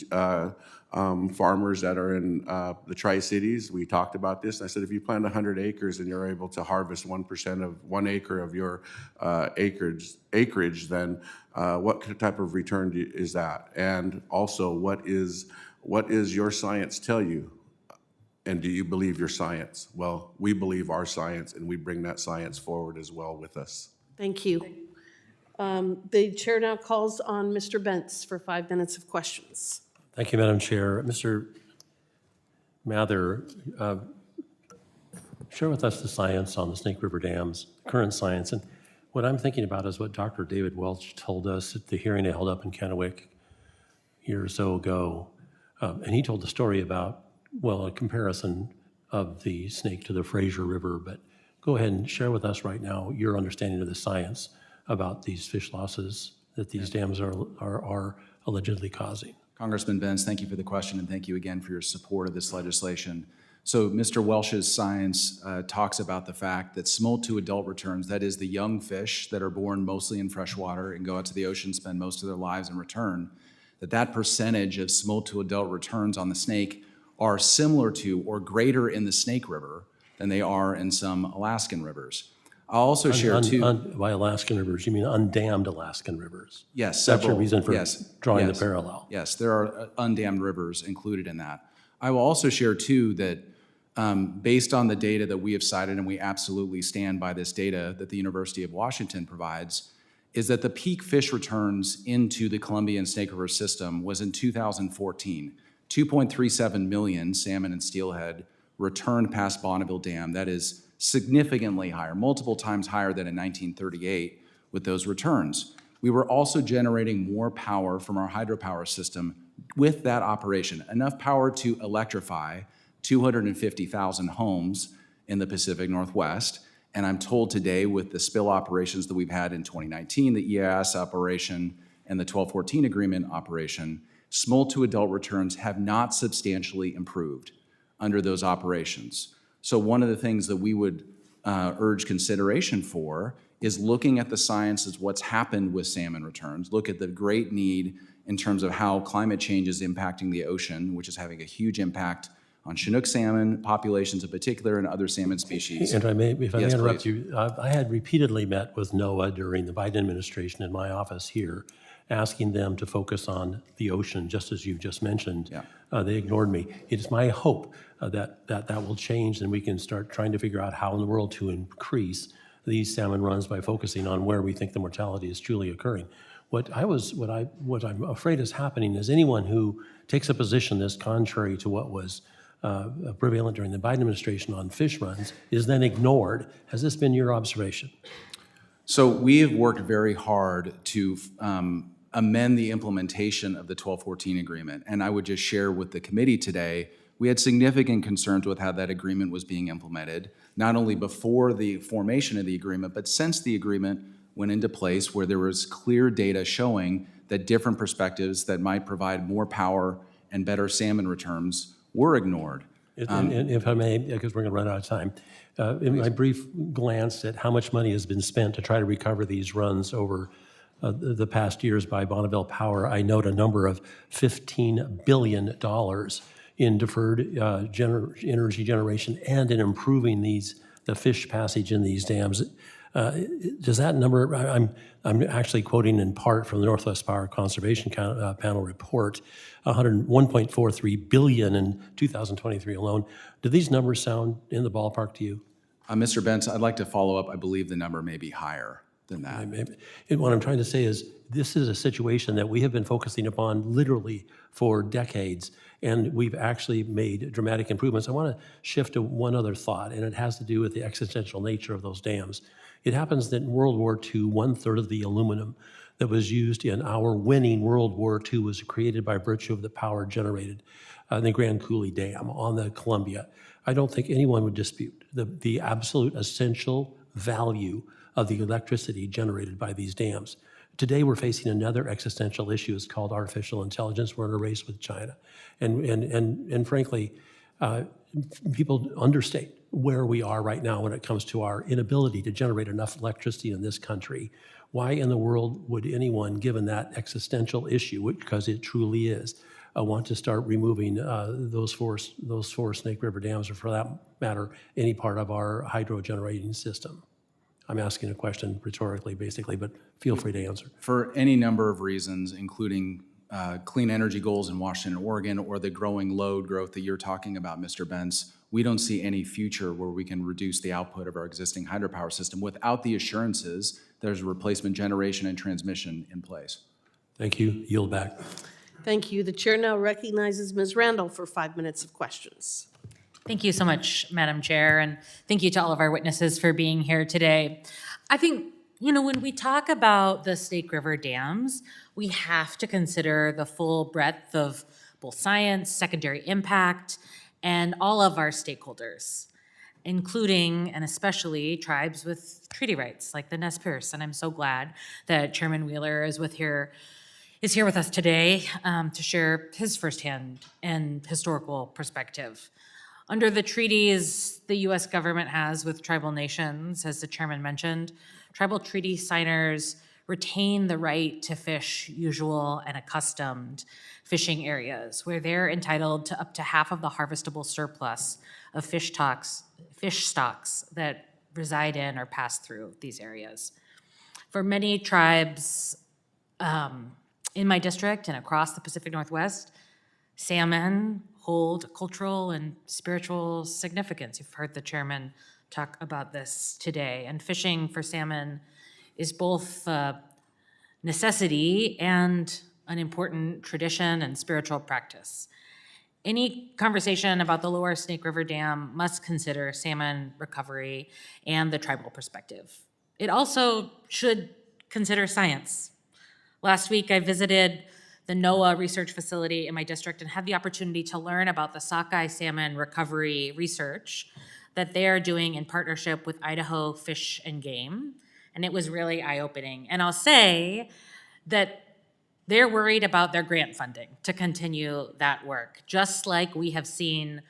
farmers that are in the Tri-Cities, we talked about this. I said, if you plant 100 acres and you're able to harvest 1% of 1 acre of your acreage, then what type of return is that? And also, what is your science tell you? And do you believe your science? Well, we believe our science, and we bring that science forward as well with us. Thank you. The chair now calls on Mr. Bentz for 5 minutes of questions. Thank you, Madam Chair. Mr. Mather, share with us the science on the Snake River dams, current science. And what I'm thinking about is what Dr. David Welch told us at the hearing I held up in Kennewick a year or so ago. And he told the story about, well, a comparison of the Snake to the Fraser River. But go ahead and share with us right now your understanding of the science about these fish losses that these dams are allegedly causing. Congressman Benz, thank you for the question, and thank you again for your support of this legislation. So Mr. Welch's science talks about the fact that smolt to adult returns, that is the young fish that are born mostly in freshwater and go out to the ocean, spend most of their lives and return, that percentage of smolt to adult returns on the Snake are similar to or greater in the Snake River than they are in some Alaskan rivers. I'll also share by Alaskan rivers, you mean undammed Alaskan rivers? Yes, That's your several. reason for drawing yes, the parallel? Yes, there are undammed rivers included in that. I will also share too that based on the data that we have cited, and we absolutely stand by this data that the University of Washington provides, is that the peak fish returns into the Columbia and Snake River system was in 2014. 2.37 million salmon and steelhead returned past Bonneville Dam. That is significantly higher, multiple times higher than in 1938 with those returns. We were also generating more power from our hydropower system with that operation, enough power to electrify 250,000 homes in the Pacific Northwest. And I'm told today with the spill operations that we've had in 2019, the EIS operation and the 1214 agreement operation, smolt to adult returns have not substantially improved under those operations. So one of the things that we would urge consideration for is looking at the science as what's happened with salmon returns, look at the great need in terms of how climate change is impacting the ocean, which is having a huge impact on Chinook salmon populations in particular and other salmon species. And if I may Yes, interrupt please. you, I had repeatedly met with NOAA during the Biden administration in my office here, asking them to focus on the ocean, just as you just mentioned. Yeah. They ignored me. It is my hope that will change and we can start trying to figure out how in the world to increase these salmon runs by focusing on where we think the mortality is truly occurring. What I'm afraid is happening is anyone who takes a position that's contrary to what was prevalent during the Biden administration on fish runs is then ignored. Has this been your observation? So we have worked very hard to amend the implementation of the 1214 agreement. And I would just share with the committee today, we had significant concerns with how that agreement was being implemented, not only before the formation of the agreement, but since the agreement went into place, where there was clear data showing that different perspectives that might provide more power and better salmon returns were ignored. And if I may, because we're going to run out of time, in my brief glance at how much money has been spent to try to recover these runs over the past years by Bonneville Power, I note a number of $15 billion in deferred energy generation and in improving the fish passage in these dams. Does that number, I'm actually quoting in part from the Northwest Power Conservation Panel report, $1.43 billion in 2023 alone. Do these numbers sound in the ballpark to you? Mr. Bentz, I'd like to follow up. I believe the number may be higher than that. And what I'm trying to say is this is a situation that we have been focusing upon literally for decades, and we've actually made dramatic improvements. I want to shift to one other thought, and it has to do with the existential nature of those dams. It happens that in World War II, 1/3 of the aluminum that was used in our winning World War II was created by virtue of the power generated in the Grand Coulee Dam on the Columbia. I don't think anyone would dispute the absolute essential value of the electricity generated by these dams. Today, we're facing another existential issue. It's called artificial intelligence. We're in a race with China. And frankly, people understate where we are right now when it comes to our inability to generate enough electricity in this country. Why in the world would anyone, given that existential issue, because it truly is, want to start removing those four Snake River dams, or for that matter, any part of our hydro generating system? I'm asking a question rhetorically, basically, but feel free to answer. For any number of reasons, including clean energy goals in Washington and Oregon, or the growing load growth that you're talking about, Mr. Bentz, we don't see any future where we can reduce the output of our existing hydropower system without the assurances there's replacement generation and transmission in place. Thank you. Yield back. Thank you. The chair now recognizes Ms. Randall for 5 minutes of questions. Thank you so much, Madam Chair, and thank you to all of our witnesses for being here today. I think, when we talk about the Snake River dams, we have to consider the full breadth of both science, secondary impact, and all of our stakeholders, including and especially tribes with treaty rights like the Nez Perce. And I'm so glad that Chairman Wheeler is here with us today to share his firsthand and historical perspective. Under the treaties the U.S. government has with tribal nations, as the chairman mentioned, tribal treaty signers retain the right to fish usual and accustomed fishing areas, where they're entitled to up to half of the harvestable surplus of fish stocks that reside in or pass through these areas. For many tribes in my district and across the Pacific Northwest, salmon hold cultural and spiritual significance. You've heard the chairman talk about this today. And fishing for salmon is both a necessity and an important tradition and spiritual practice. Any conversation about the Lower Snake River Dam must consider salmon recovery and the tribal perspective. It also should consider science. Last week, I visited the NOAA research facility in my district and had the opportunity to learn about the sockeye salmon recovery research that they are doing in partnership with Idaho Fish and Game. And it was really eye-opening. And I'll say that they're worried about their grant funding to continue that work, just like we have seen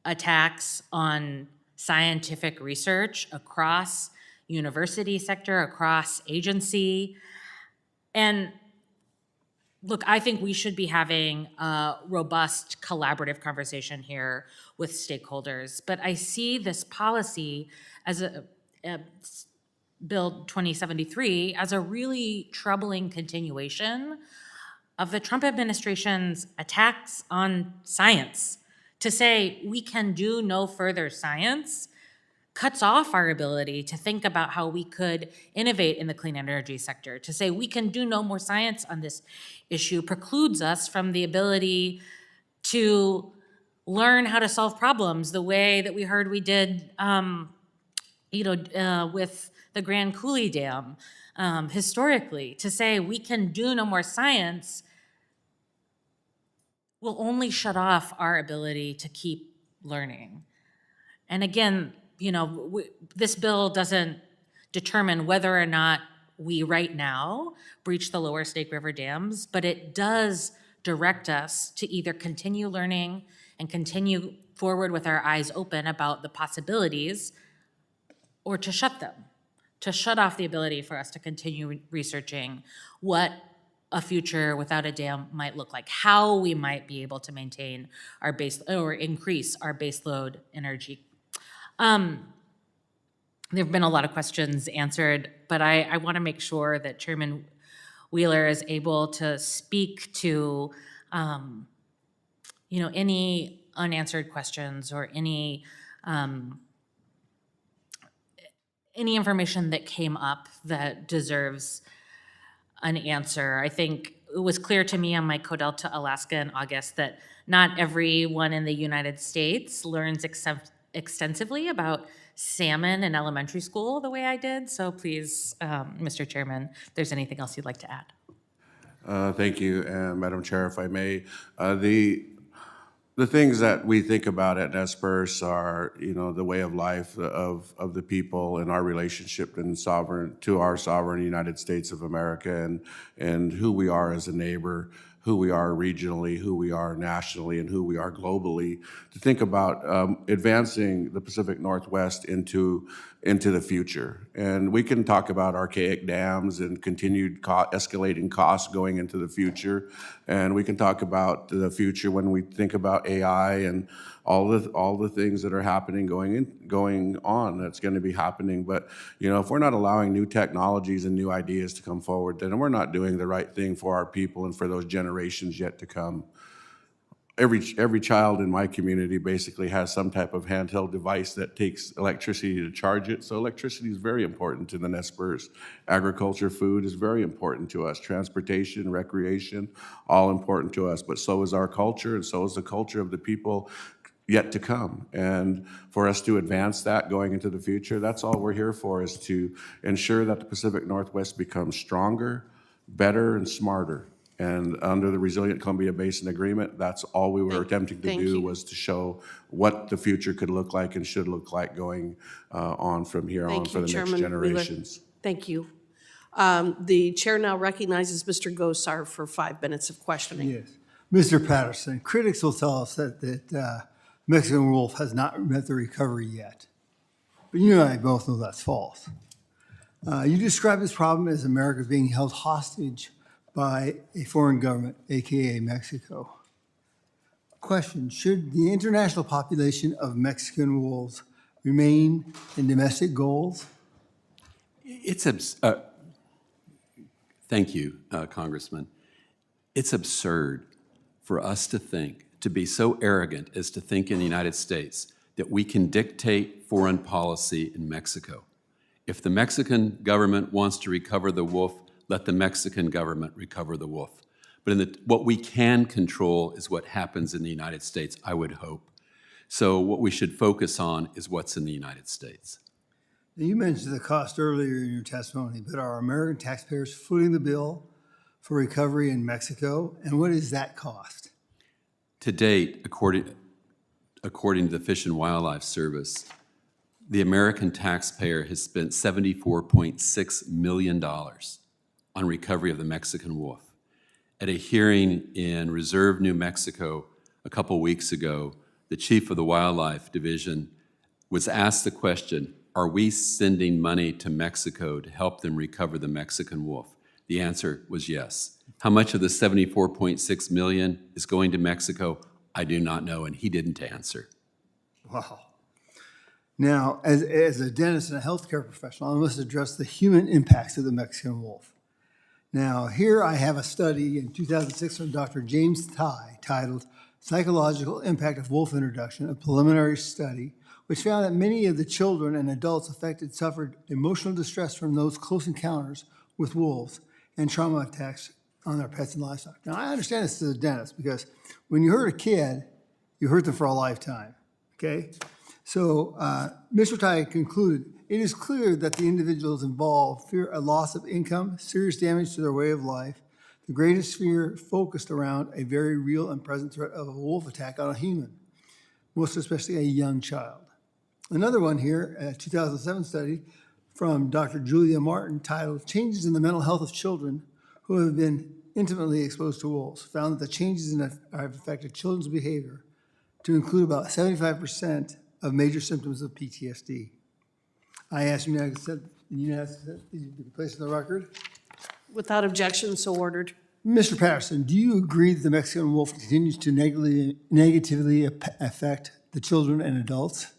attacks on scientific research across university sector, across agency. And look, I think we should be having a robust collaborative conversation here with stakeholders, but I see this policy as a Bill 2073 as a really troubling continuation of the Trump administration's attacks on science, to say we can do no further science cuts off our ability to think about how we could innovate in the clean energy sector. To say we can do no more science on this issue precludes us from the ability to learn how to solve problems the way that we heard we did, with the Grand Coulee Dam historically. To say we can do no more science will only shut off our ability to keep learning. And again, this bill doesn't determine whether or not we right now breach the lower Snake River dams, but it does direct us to either continue learning and continue forward with our eyes open about the possibilities, or to shut them, to shut off the ability for us to continue researching what a future without a dam might look like, how we might be able to maintain our base or increase our baseload energy. There have been a lot of questions answered, but I want to make sure that Chairman Wheeler is able to speak to, any unanswered questions or any information that came up that deserves an answer. I think it was clear to me on my Codel to Alaska in August that not everyone in the United States learns extensively about salmon in elementary school the way I did. So please, Mr. Chairman, if there's anything else you'd like to add. Thank you, Madam Chair, if I may. The things that we think about at NSPERS are, the way of life of the people and our relationship to our sovereign United States of America, and who we are as a neighbor, who we are regionally, who we are nationally, and who we are globally. To think about advancing the Pacific Northwest into the future. And we can talk about archaic dams and continued escalating costs going into the future. And we can talk about the future when we think about AI and all the things that are happening going on that's going to be happening. But if we're not allowing new technologies and new ideas to come forward, then we're not doing the right thing for our people and for those generations yet to come. Every child in my community basically has some type of handheld device that takes electricity to charge it. So electricity is very important to the NSPERS. Agriculture, food is very important to us. Transportation, recreation, all important to us. But so is our culture, and so is the culture of the people yet to come. And for us to advance that going into the future, that's all we're here for, is to ensure that the Pacific Northwest becomes stronger, better, and smarter. And under the Resilient Columbia Basin Agreement, that's all we were attempting to do, was to show what the future could look like and should look like going on from here on for the next generations. Thank you. The chair now recognizes Mr. Gosar for 5 minutes of questioning. Yes. Mr. Patterson, critics will tell us that Mexican wolf has not met the recovery yet. But you and I both know that's false. You describe this problem as America being held hostage by a foreign government, AKA Mexico. Question, should the international population of Mexican wolves remain in domestic goals? Thank you, Congressman. It's absurd for us to be so arrogant as to think in the United States that we can dictate foreign policy in Mexico. If the Mexican government wants to recover the wolf, let the Mexican government recover the wolf. But what we can control is what happens in the United States, I would hope. So what we should focus on is what's in the United States. Now, you mentioned the cost earlier in your testimony, but are American taxpayers footing the bill for recovery in Mexico? And what is that cost? To date, according to the Fish and Wildlife Service, the American taxpayer has spent $74.6 million on recovery of the Mexican wolf. At a hearing in Reserve, New Mexico, a couple weeks ago, the chief of the Wildlife Division was asked the question, are we sending money to Mexico to help them recover the Mexican wolf? The answer was yes. How much of the $74.6 million is going to Mexico? I do not know, and he didn't answer. Wow. Now, as a dentist and a healthcare professional, I must address the human impacts of the Mexican wolf. Now, here I have a study in 2006 from Dr. James Ty titled Psychological Impact of Wolf Introduction, a Preliminary Study which found that many of the children and adults affected suffered emotional distress from those close encounters with wolves and trauma attacks on their pets and livestock. Now, I understand this as a dentist because when you hurt a kid, you hurt them for a lifetime, okay? So Mr. Tai concluded, it is clear that the individuals involved fear a loss of income, serious damage to their way of life, the greatest fear focused around a very real and present threat of a wolf attack on a human, most especially a young child. Another one here, a 2007 study from Dr. Julia Martin titled Changes in the Mental Health of Children Who Have Been Intimately Exposed to Wolves, found that the changes have affected children's behavior to include about 75% of major symptoms of PTSD. I ask you now to be placed in the record. Without objection, so ordered. Mr. Patterson, do you agree that the Mexican wolf continues to negatively affect the children and adults?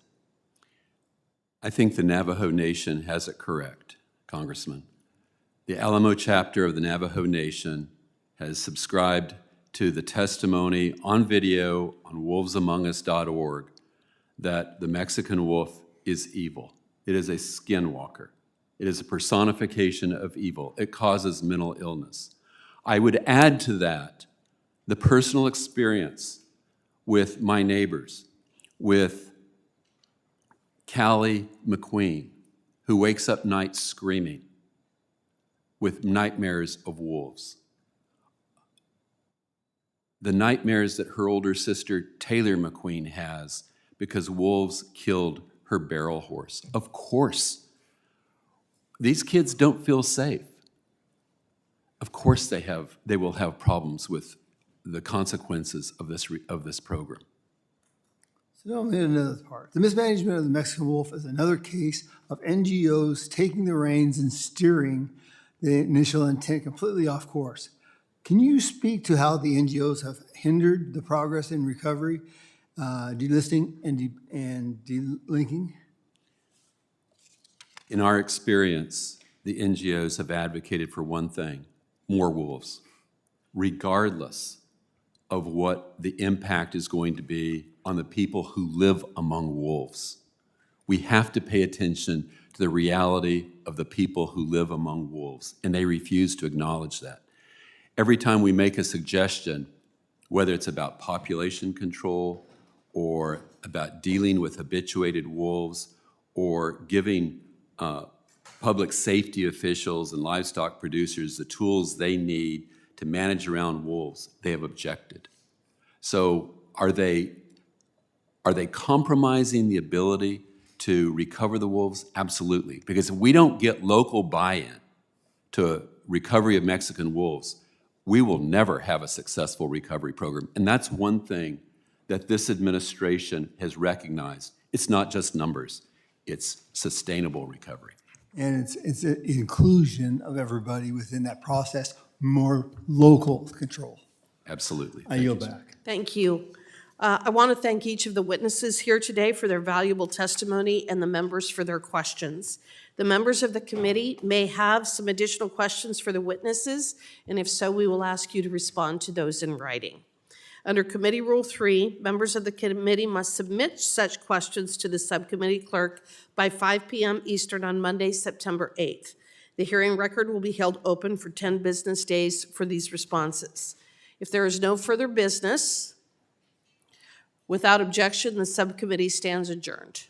I think the Navajo Nation has it correct, Congressman. The Alamo chapter of the Navajo Nation has subscribed to the testimony on video on wolvesamongus.org that the Mexican wolf is evil. It is a skinwalker. It is a personification of evil. It causes mental illness. I would add to that the personal experience with my neighbors, with Callie McQueen, who wakes up nights screaming with nightmares of wolves. The nightmares that her older sister Taylor McQueen has because wolves killed her barrel horse. Of course, these kids don't feel safe. Of course they will have problems with the consequences of this program. So now another part. The mismanagement of the Mexican wolf is another case of NGOs taking the reins and steering the initial intent completely off course. Can you speak to how the NGOs have hindered the progress in recovery, delisting, and delinking? In our experience, the NGOs have advocated for one thing: more wolves, regardless of what the impact is going to be on the people who live among wolves. We have to pay attention to the reality of the people who live among wolves, and they refuse to acknowledge that. Every time we make a suggestion, whether it's about population control or about dealing with habituated wolves or giving public safety officials and livestock producers the tools they need to manage around wolves, they have objected. So are they compromising the ability to recover the wolves? Absolutely. Because if we don't get local buy-in to recovery of Mexican wolves, we will never have a successful recovery program. And that's one thing that this administration has recognized. It's not just numbers, it's sustainable recovery. And it's an inclusion of everybody within that process, more local control. Absolutely. I yield back. Thank you. I want to thank each of the witnesses here today for their valuable testimony and the members for their questions. The members of the committee may have some additional questions for the witnesses, and if so, we will ask you to respond to those in writing. Under Committee Rule 3, members of the committee must submit such questions to the subcommittee clerk by 5 p.m. Eastern on Monday, September 8th. The hearing record will be held open for 10 business days for these responses. If there is no further business, without objection, the subcommittee stands adjourned.